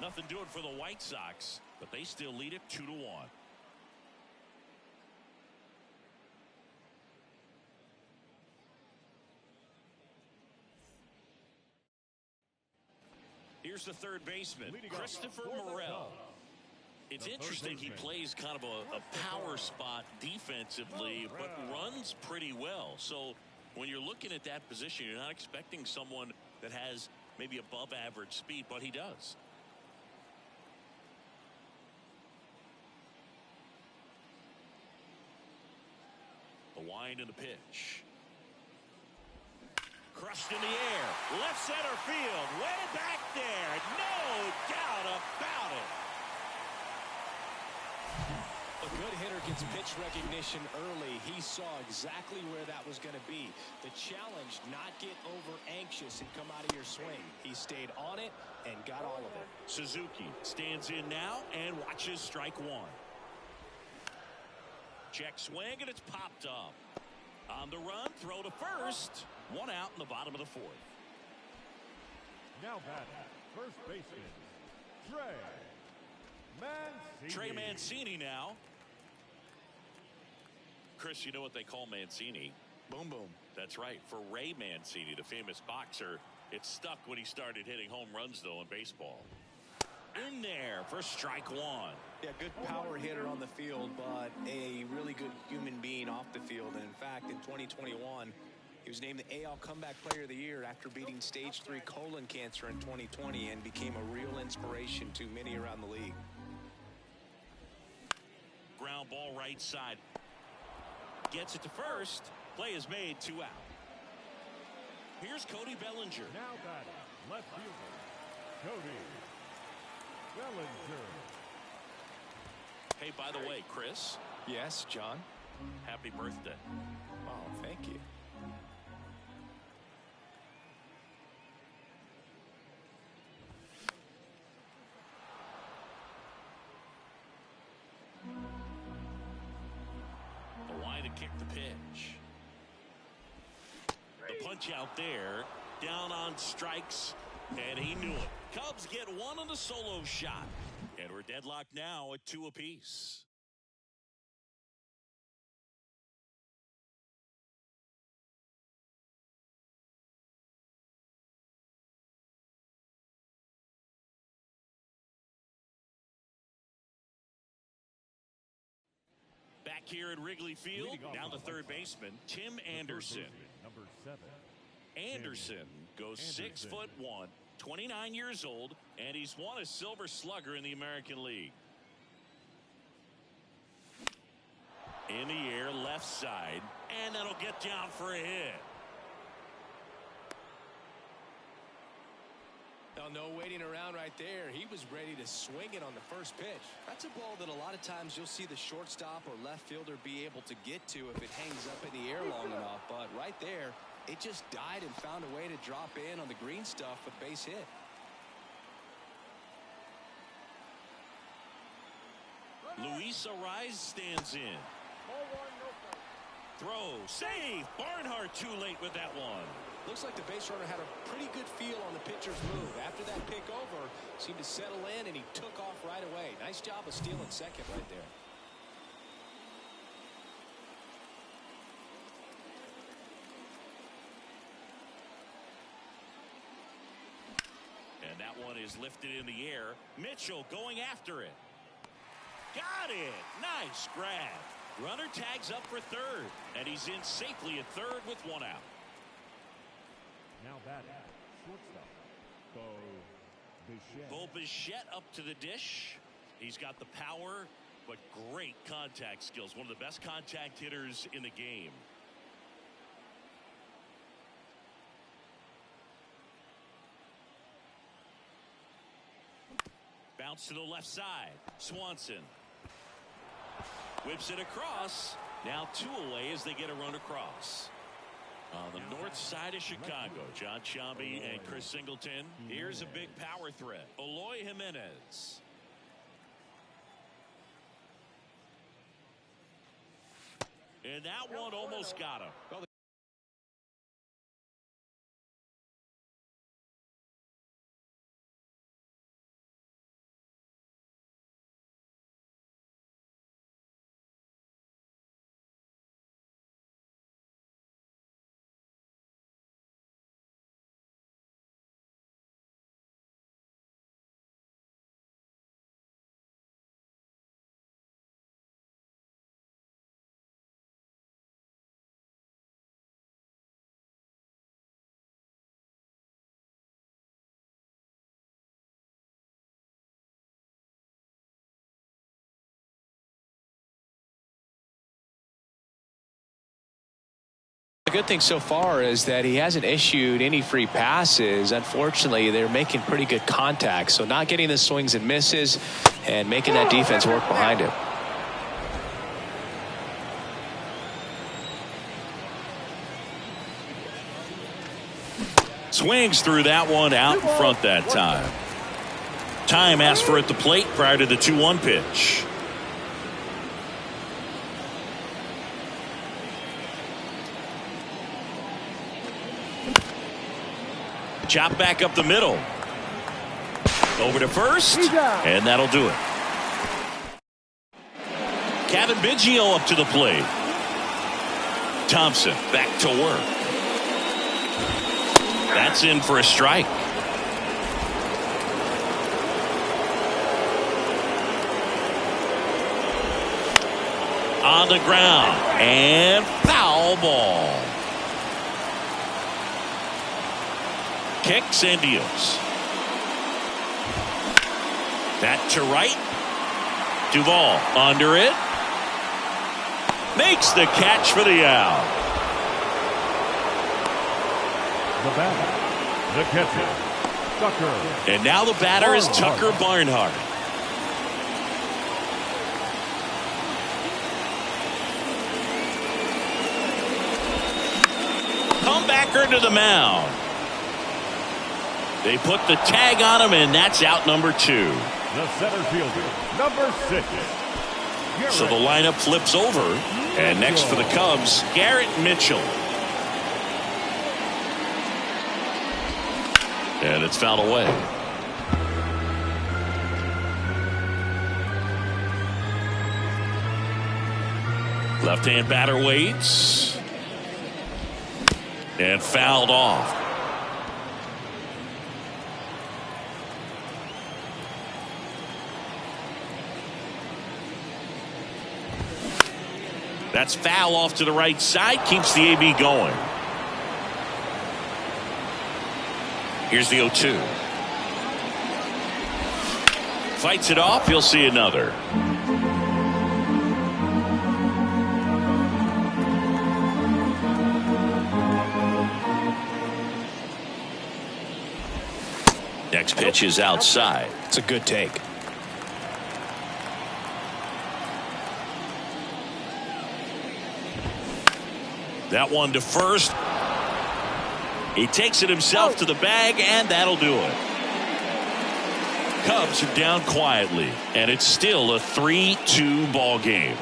Nothing doing for the White Sox, but they still lead it 2-1. Here's the third baseman, Christopher Morel. It's interesting, he plays kind of a power spot defensively, but runs pretty well. So when you're looking at that position, you're not expecting someone that has maybe above average speed, but he does. The wind and the pitch. Crushed in the air. Left center field. Way back there. No doubt about it. A good hitter gets pitch recognition early. He saw exactly where that was going to be. The challenge, not get over anxious and come out of your swing. He stayed on it and got all of it. Suzuki stands in now and watches strike 1. Check swing, and it's popped up. On the run, throw to first. 1 out in the bottom of the 4th. Now batting, first baseman, Trey Mancini now. Chris, you know what they call Mancini? Boom, boom. That's right. For Ray Mancini, the famous boxer, it stuck when he started hitting home runs, though, in baseball. In there for strike 1. Yeah, good power hitter on the field, but a really good human being off the field. And in fact, in 2021, he was named the AL Comeback Player of the Year after beating stage 3 colon cancer in 2020 and became a real inspiration to many around the league. Ground ball right side. Gets it to first. Play is made. 2 out. Here's Cody Bellinger. Now batting, left fielder, Cody Bellinger. Hey, by the way, Chris. Yes, John. Happy birthday. Oh, thank you. The line to kick the pitch. The punch out there. Down on strikes. And he knew it. Cubs get 1 on the solo shot. And we're deadlocked now at 2 apiece. Back here at Wrigley Field, now the third baseman, Tim Anderson. Number 7. Anderson goes 6'1", 29 years old, and he's won a Silver Slugger in the American League. In the air, left side, and that'll get down for a hit. Now, no waiting around right there. He was ready to swing it on the first pitch. That's a ball that a lot of times you'll see the shortstop or left fielder be able to get to if it hangs up in the air long enough. But right there, it just died and found a way to drop in on the green stuff with base hit. Luis Ariz stands in. Throw, save. Barnhart too late with that one. Looks like the base runner had a pretty good feel on the pitcher's move. After that pick over, seemed to settle in, and he took off right away. Nice job of stealing second right there. That one is lifted in the air. Mitchell going after it. Got it. Nice grab. Runner tags up for third, and he's in safely at third with one out. Now batting, shortstop, Bo Bichette up to the dish. He's got the power, but great contact skills. One of the best contact hitters in the game. Bounce to the left side. Swanson whips it across. Now 2 away as they get a run across. On the north side of Chicago, John Shambi and Chris Singleton. Here's a big power threat. Eloy Jimenez. And that one almost got him. The good thing so far is that he hasn't issued any free passes. Unfortunately, they're making pretty good contact, so not getting the swings and misses and making that defense work behind him. Swings through that one out in front that time. Time asked for at the plate prior to the 2-1 pitch. Chop back up the middle. Over to first, and that'll do it. Kevin Biggio up to the plate. Thompson back to work. That's in for a strike. On the ground, and foul ball. Kicks and deals. That to right. Duvall under it. Makes the catch for the out. The batter, the catcher, Tucker. And now the batter is Tucker Barnhart. Comebacker to the mound. They put the tag on him, and that's out number 2. The center fielder, number 6. So the lineup flips over, and next for the Cubs, Garrett Mitchell. And it's fouled away. Left-hand batter waits. And fouled off. That's foul off to the right side. Keeps the AB going. Here's the 0-2. Fights it off. He'll see another. Next pitch is outside. It's a good take. That one to first. He takes it himself to the bag, and that'll do it. Cubs are down quietly, and it's still a 3-2 ball game.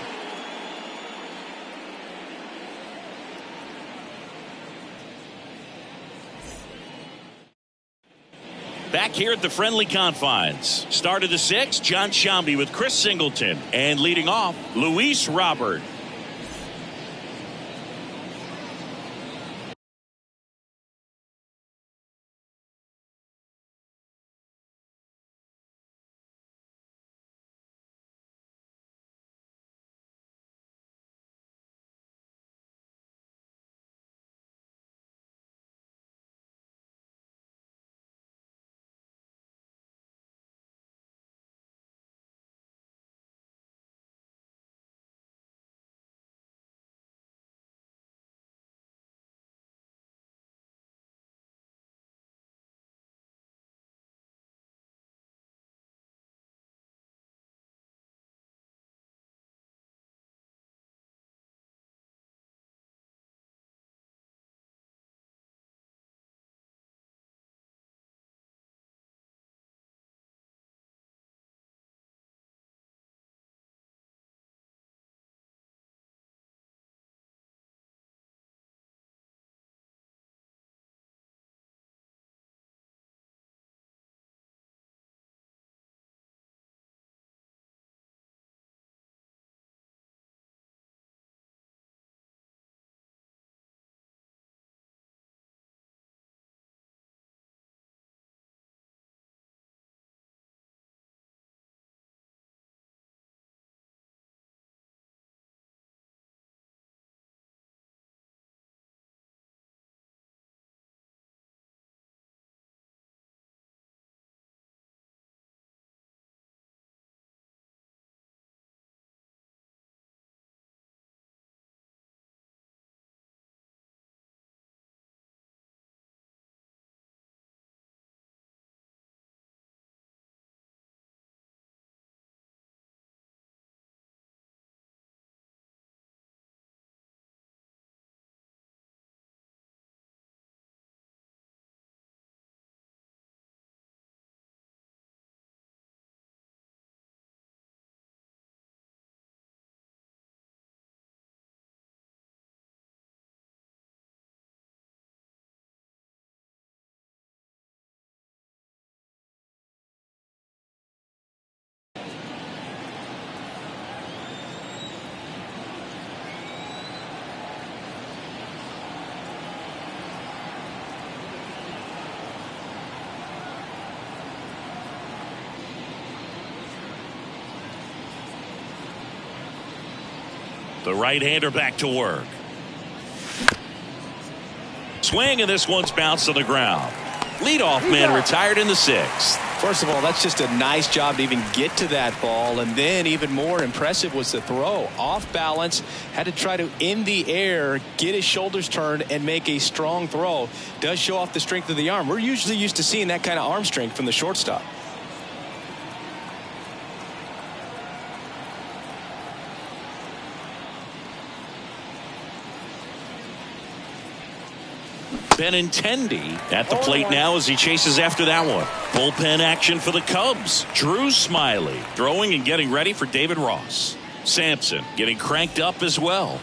Back here at the friendly confines. Start of the 6th, John Shambi with Chris Singleton. And leading off, Luis Robert. The right-hander back to work. Swing, and this one's bounced on the ground. Leadoff man retired in the 6th. First of all, that's just a nice job to even get to that ball. And then even more impressive was the throw. Off balance, had to try to, in the air, get his shoulders turned and make a strong throw. Does show off the strength of the arm. We're usually used to seeing that kind of arm strength from the shortstop. Benintendi at the plate now as he chases after that one. Bullpen action for the Cubs. Drew Smiley throwing and getting ready for David Ross. Sampson getting cranked up as well.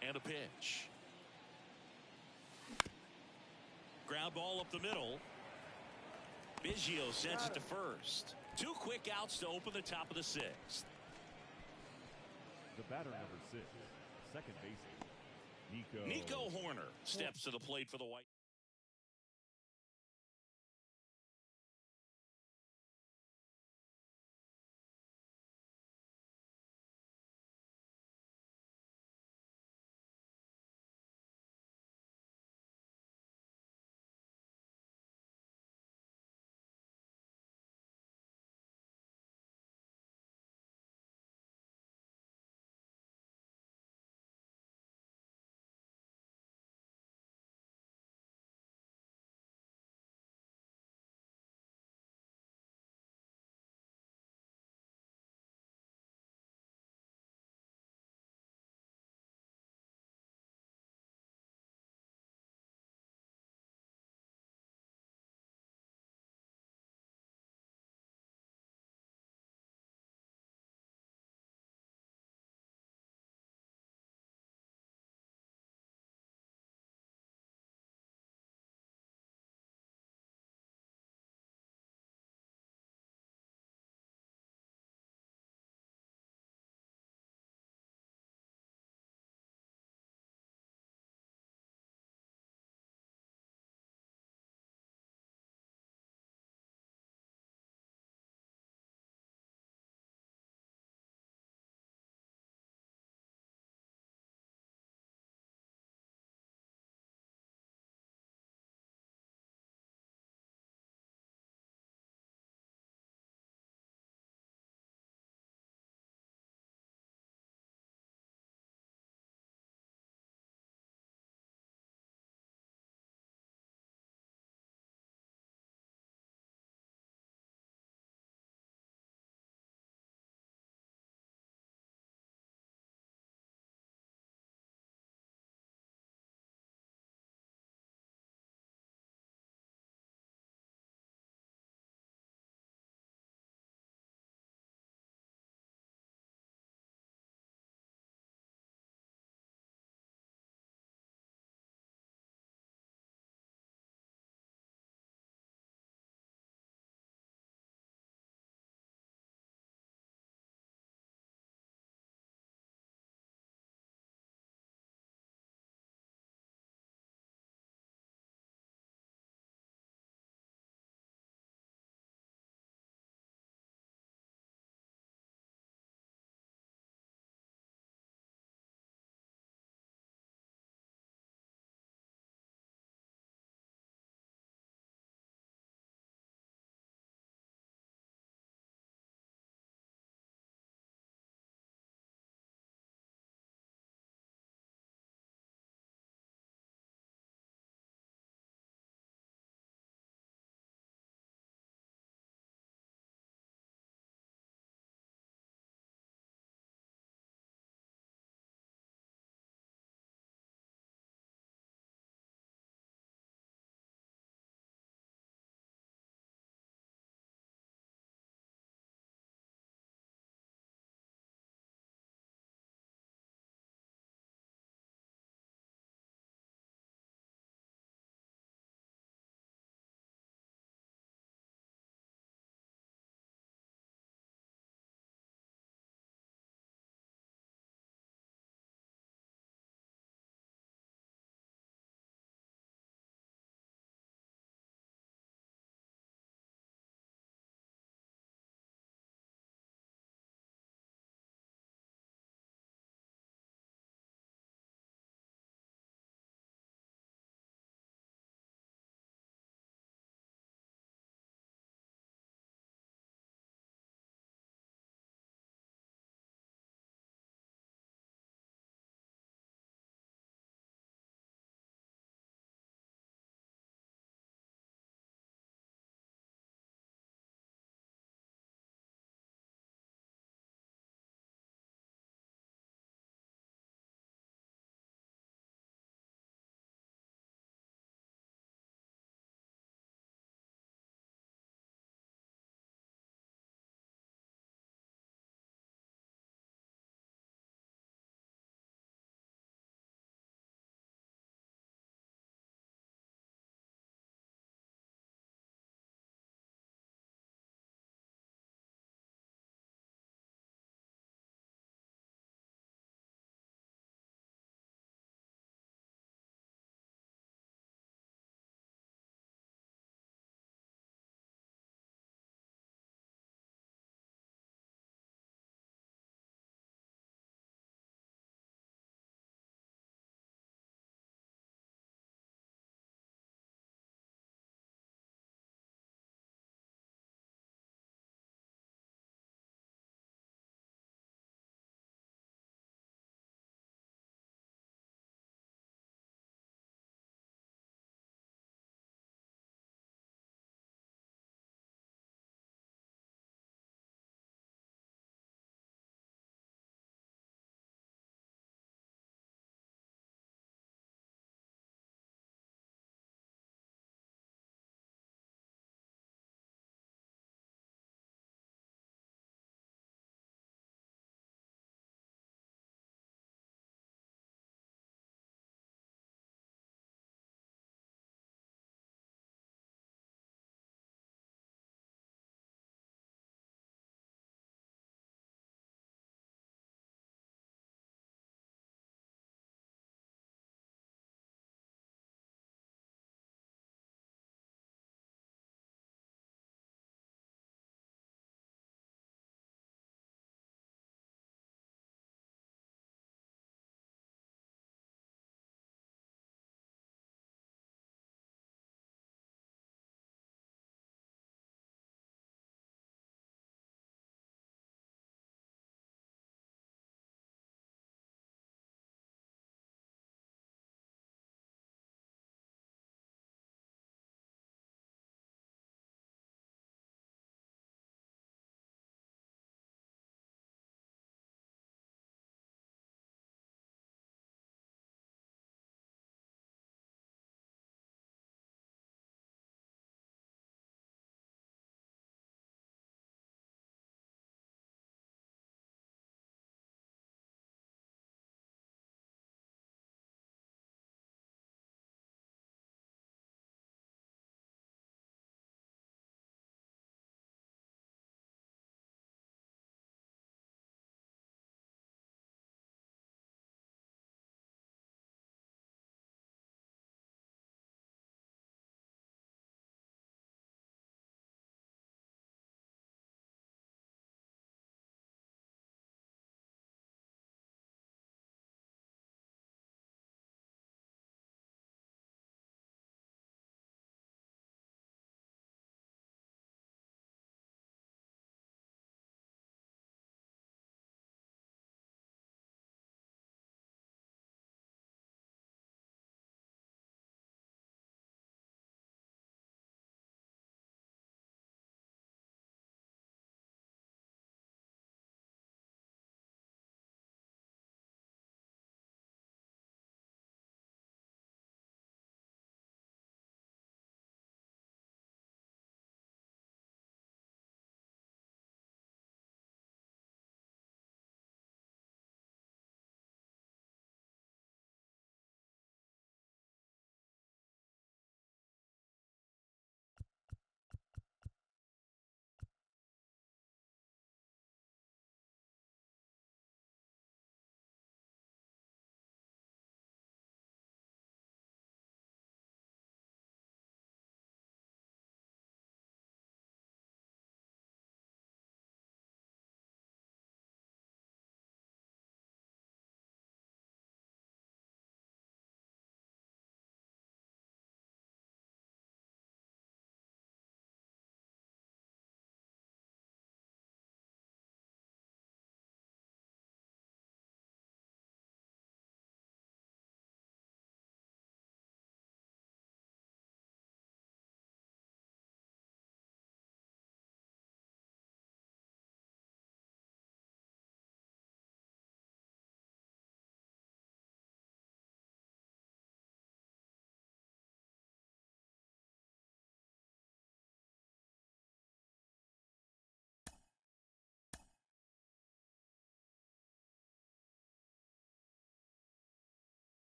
And a pitch. Ground ball up the middle. Biggio sends it to first. 2 quick outs to open the top of the 6th. The batter, number 6, second baseman, Nico Horner steps to the plate for the White.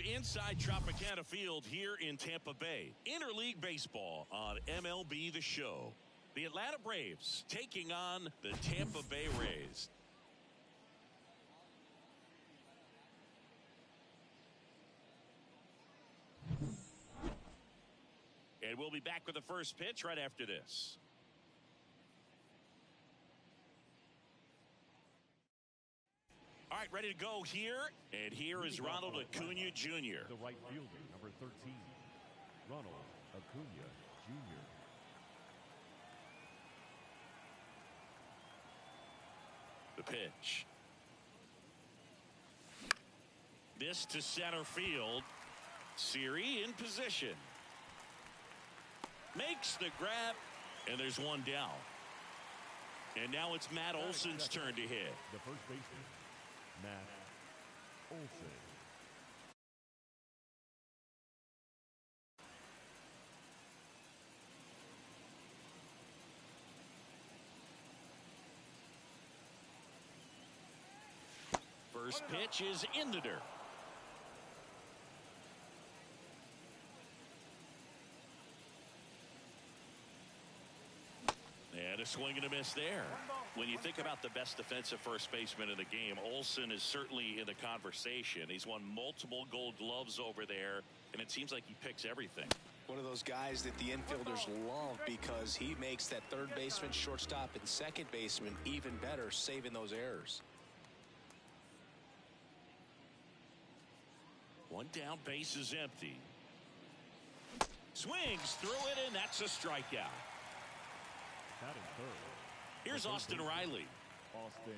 inside Tropicana Field here in Tampa Bay. Interleague baseball on MLB The Show. The Atlanta Braves taking on the Tampa Bay Rays. And we'll be back with the first pitch right after this. All right, ready to go here. And here is Ronald Acuna Jr. The right fielder, number 13, Ronald Acuna Jr. The pitch. This to center field. Siri in position. Makes the grab, and there's one down. And now it's Matt Olson's turn to hit. The first baseman, Matt Olson. First pitch is in the dirt. And a swing and a miss there. When you think about the best defensive first baseman in the game, Olson is certainly in the conversation. He's won multiple Gold Gloves over there, and it seems like he picks everything. One of those guys that the infielders love because he makes that third baseman, shortstop, and second baseman even better, saving those errors. One down, base is empty. Swings through it, and that's a strikeout. Batting third. Here's Austin Riley. Austin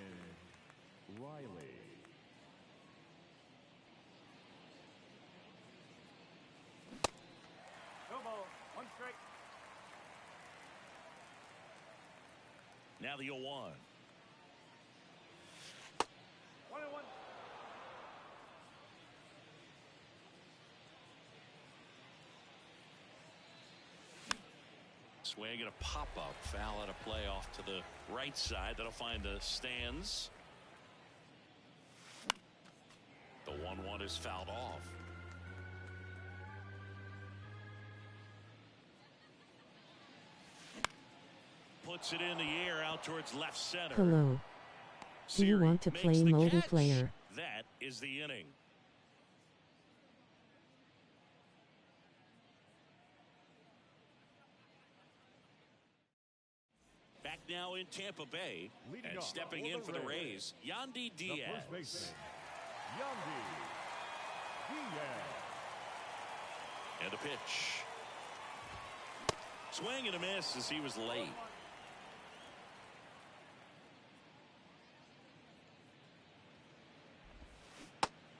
Riley. No ball. One strike. Now the 0-1. 1-1. Swing and a pop-up foul at a play off to the right side. That'll find the stands. The 1-1 is fouled off. Puts it in the air out towards left center. Hello. Do you want to play multiplayer? That is the inning. Back now in Tampa Bay, Leading and off stepping in for the Rays, Yandy The first Diaz. baseman, Yandy Diaz. And a pitch. Swing and a miss as he was late.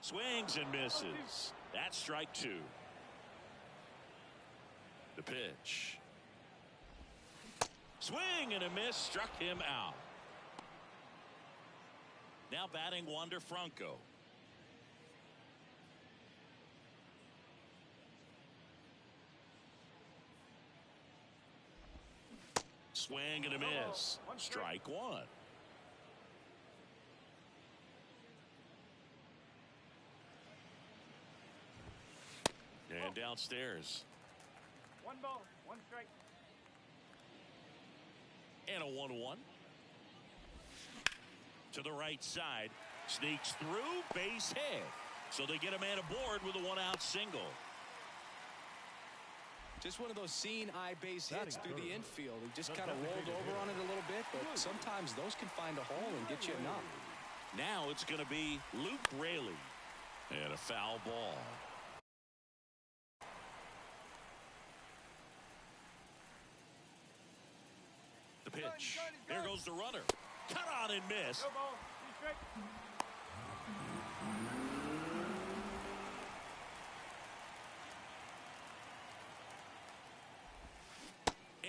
Swings and misses. That's strike two. The pitch. Swing and a miss, struck him out. Now batting Wander Franco. Swing and a miss. Strike one. And downstairs. 1 ball. 1 strike. And a 1-1. To the right side. Sneaks through, base hit. So they get a man aboard with a 1-out single. Just one of those seeing eye base hits through the infield. He just kind of rolled over on it a little bit, but sometimes those can find a hole and get you a knock. Now it's going to be Luke Raley. And a foul ball. The pitch. There goes the runner. Cut on and miss. No ball. 2 strike.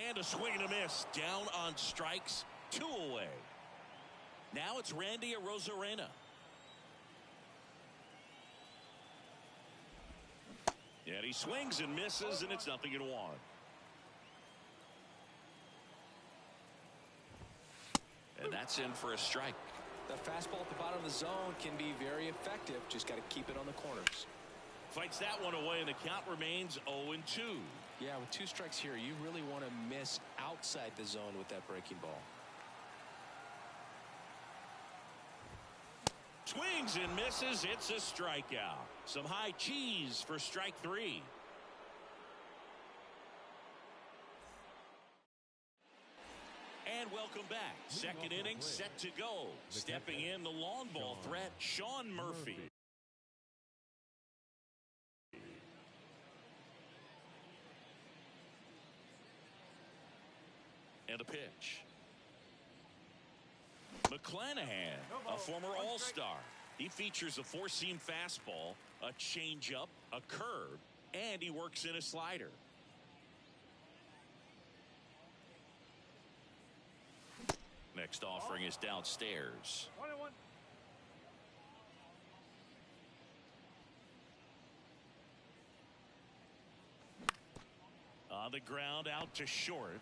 And a swing and a miss. Down on strikes. 2 away. Now it's Randy Arozarena. And he swings and misses, and it's 0-1. And that's in for a strike. The fastball at the bottom of the zone can be very effective. Just got to keep it on the corners. Fights that one away, and the count remains 0-2. Yeah, with 2 strikes here, you really want to miss outside the zone with that breaking ball. Swings and misses. It's a strikeout. Some high cheese for strike 3. And welcome back. Second inning set to go. Stepping in the long ball threat, Sean Murphy. And a pitch. McClanahan, a former All-Star. He features a 4-seam fastball, a changeup, a curve, and he works in a slider. Next offering is downstairs. 1-1. On the ground, out to short.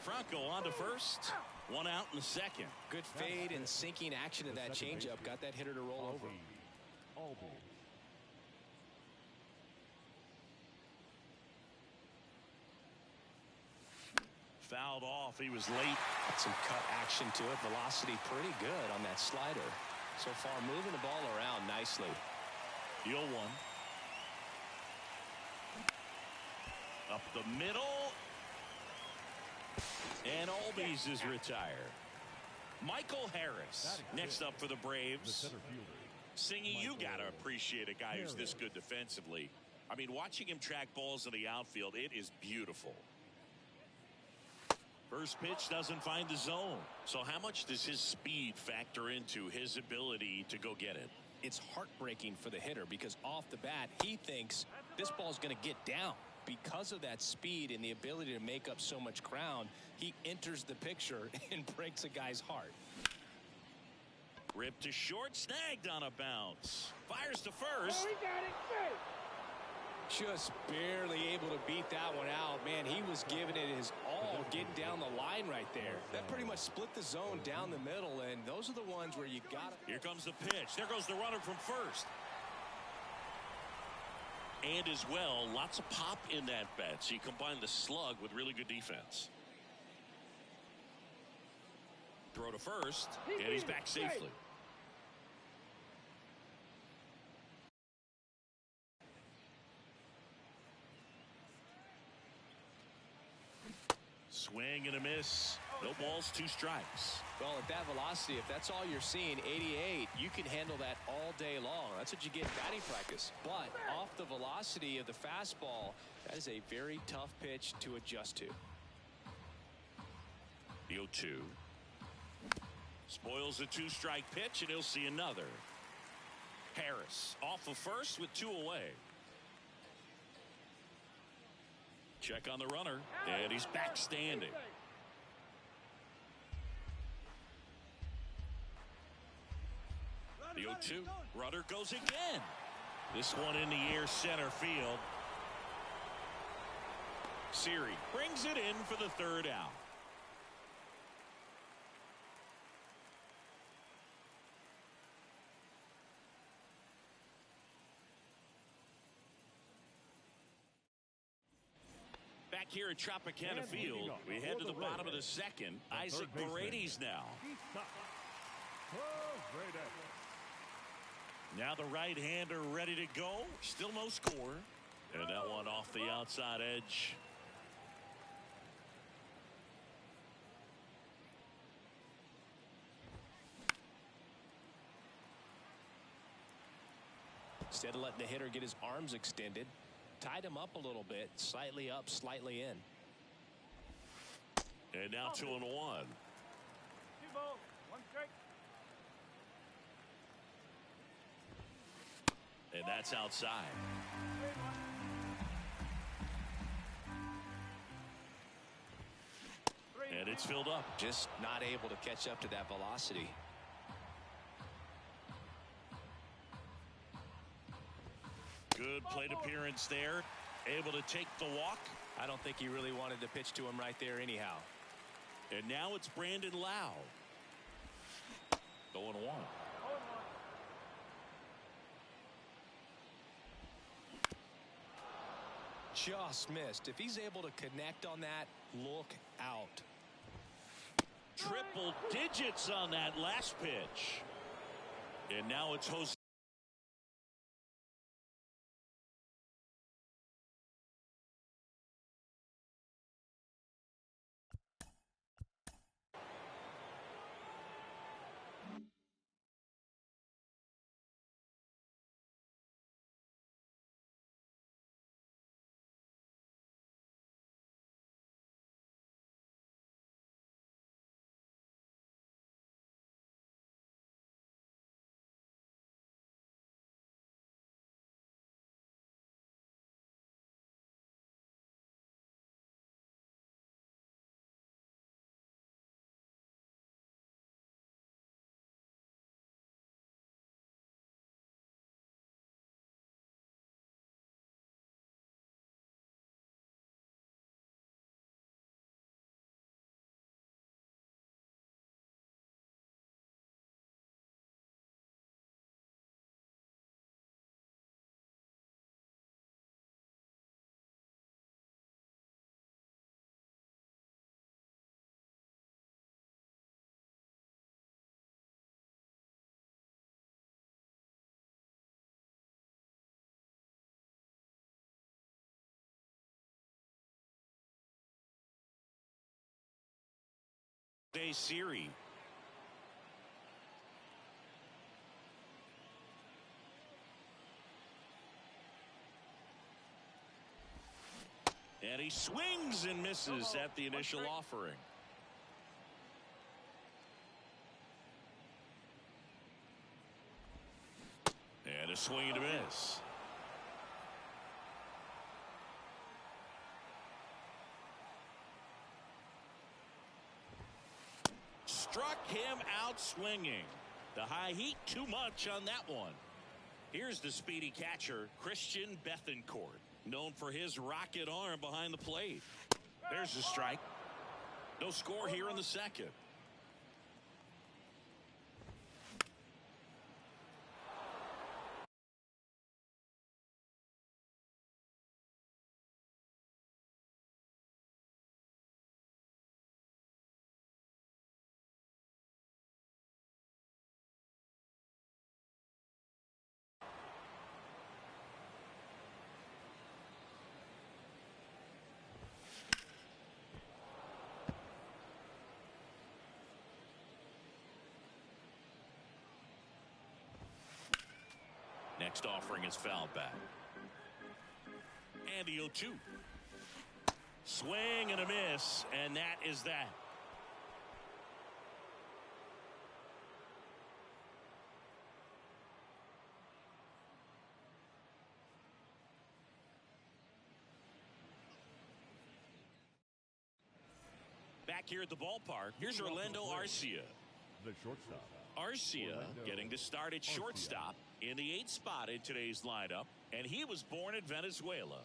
Franco on to first. 1 out in the second. Good fade and sinking action of that changeup. Got that hitter to roll over. Fouled off. He was late. Got some cut action to it. Velocity pretty good on that slider. So far moving the ball around nicely. The 0-1. Up the middle. And Albies is retired. Michael Harris next up for the Braves. Singy, you got to appreciate a guy who's this good defensively. I mean, watching him track balls in the outfield, it is beautiful. First pitch doesn't find the zone. So how much does his speed factor into his ability to go get it? It's heartbreaking for the hitter because off the bat, he thinks this ball's going to get down. Because of that speed and the ability to make up so much ground, he enters the picture and breaks a guy's heart. Ripped to short, snagged on a bounce. Fires to first. Oh, he got it. Good. Just barely able to beat that one out. Man, he was giving it his all, getting down the line right there. That pretty much split the zone down the middle, and those are the ones where you got to... Here comes the pitch. There goes the runner from first. And as well, lots of pop in that bat. So you combine the slug with really good defense. Throw to first, and he's back safely. Swing and a miss. No balls, 2 strikes. Well, at that velocity, if that's all you're seeing, 88, you can handle that all day long. That's what you get in batting practice. But off the velocity of the fastball, that is a very tough pitch to adjust to. The 0-2. Spoils a 2-strike pitch, and he'll see another. Harris off of first with 2 away. Check on the runner, and he's back standing. The 0-2. Runner goes again. This one in the air center field. Siri brings it in for the 3rd out. Back here at Tropicana Field, we head to the bottom of the second. Isaac Paredes now. Now the right-hander ready to go. Still no score. And that one off the outside edge. Instead of letting the hitter get his arms extended, tied him up a little bit, slightly up, slightly in. And now 2-1. 2 balls, 1 strike. And that's outside. And it's filled up. Just not able to catch up to that velocity. Good plate appearance there. Able to take the walk. I don't think he really wanted to pitch to him right there anyhow. And now it's Brandon Lau. 0-1. just missed. If he's able to connect on that, look out. Triple digits on that last pitch. And now it's Jose. Siri. And he swings and misses at the initial offering. And a swing and a miss. Struck him out swinging. The high heat too much on that one. Here's the speedy catcher, Christian Bethencourt, known for his rocket arm behind the plate. There's the strike. No score here in the second. Next offering is fouled back. And the 0-2. Swing and a miss, and that is that. Back here at the ballpark, here's Orlando Arcia. The shortstop. Arcia getting to start at shortstop in the 8th spot in today's lineup, and he was born in Venezuela.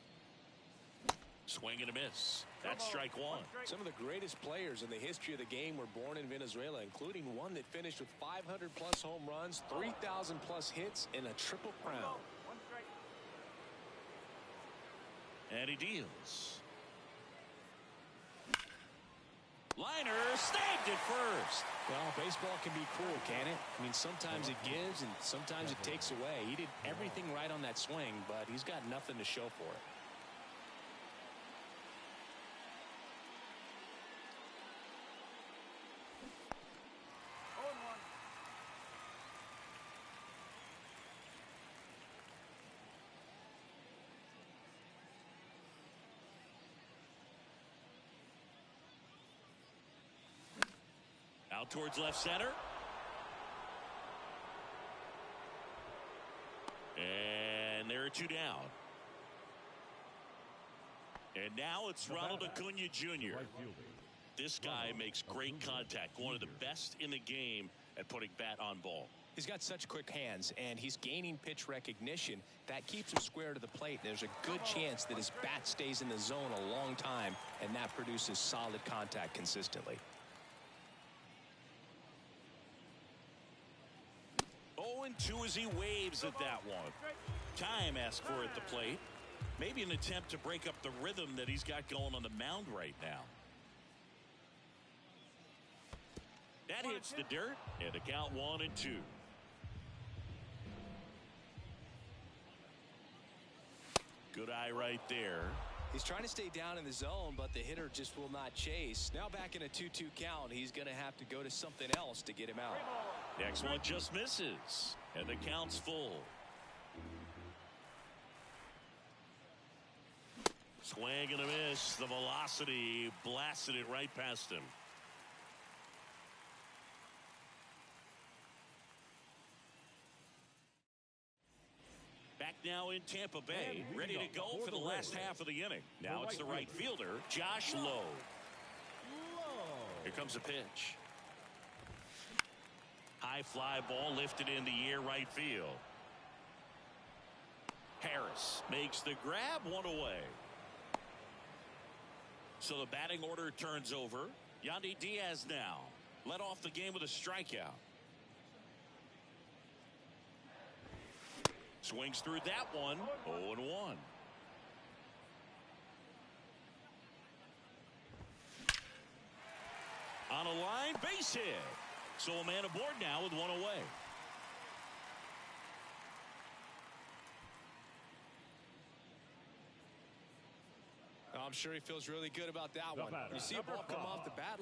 Swing and a miss. That's strike one. Some of the greatest players in the history of the game were born in Venezuela, including one that finished with 500-plus home runs, 3,000-plus hits, and a triple crown. And he deals. Liner snagged at first. Well, baseball can be cruel, can it? I mean, sometimes it gives and sometimes it takes away. He did everything right on that swing, but he's got nothing to show for it. Out towards left center. And there are two down. And now it's Ronald Acuna Jr. This guy makes great contact. One of the best in the game at putting bat on ball. He's got such quick hands, and he's gaining pitch recognition. That keeps him square to the plate. There's a good chance that his bat stays in the zone a long time, and that produces solid contact consistently. 0-2 as he waves at that one. Time asked for at the plate. Maybe an attempt to break up the rhythm that he's got going on the mound right now. That hits the dirt, and the count 1-2. Good eye right there. He's trying to stay down in the zone, but the hitter just will not chase. Now back in a 2-2 count, he's going to have to go to something else to get him out. Next one just misses, and the count's full. Swing and a miss. The velocity blasted it right past him. Back now in Tampa Bay, ready to go for the last half of the inning. Now it's the right fielder, Josh Lowe. Here comes a pitch. High fly ball lifted in the air, right field. Harris makes the grab, one away. So the batting order turns over. Yandy Diaz now led off the game with a strikeout. Swings through that one. 0-1. On a line, base hit. So a man aboard now with one away. I'm sure he feels really good about that one. You see a ball come off the bat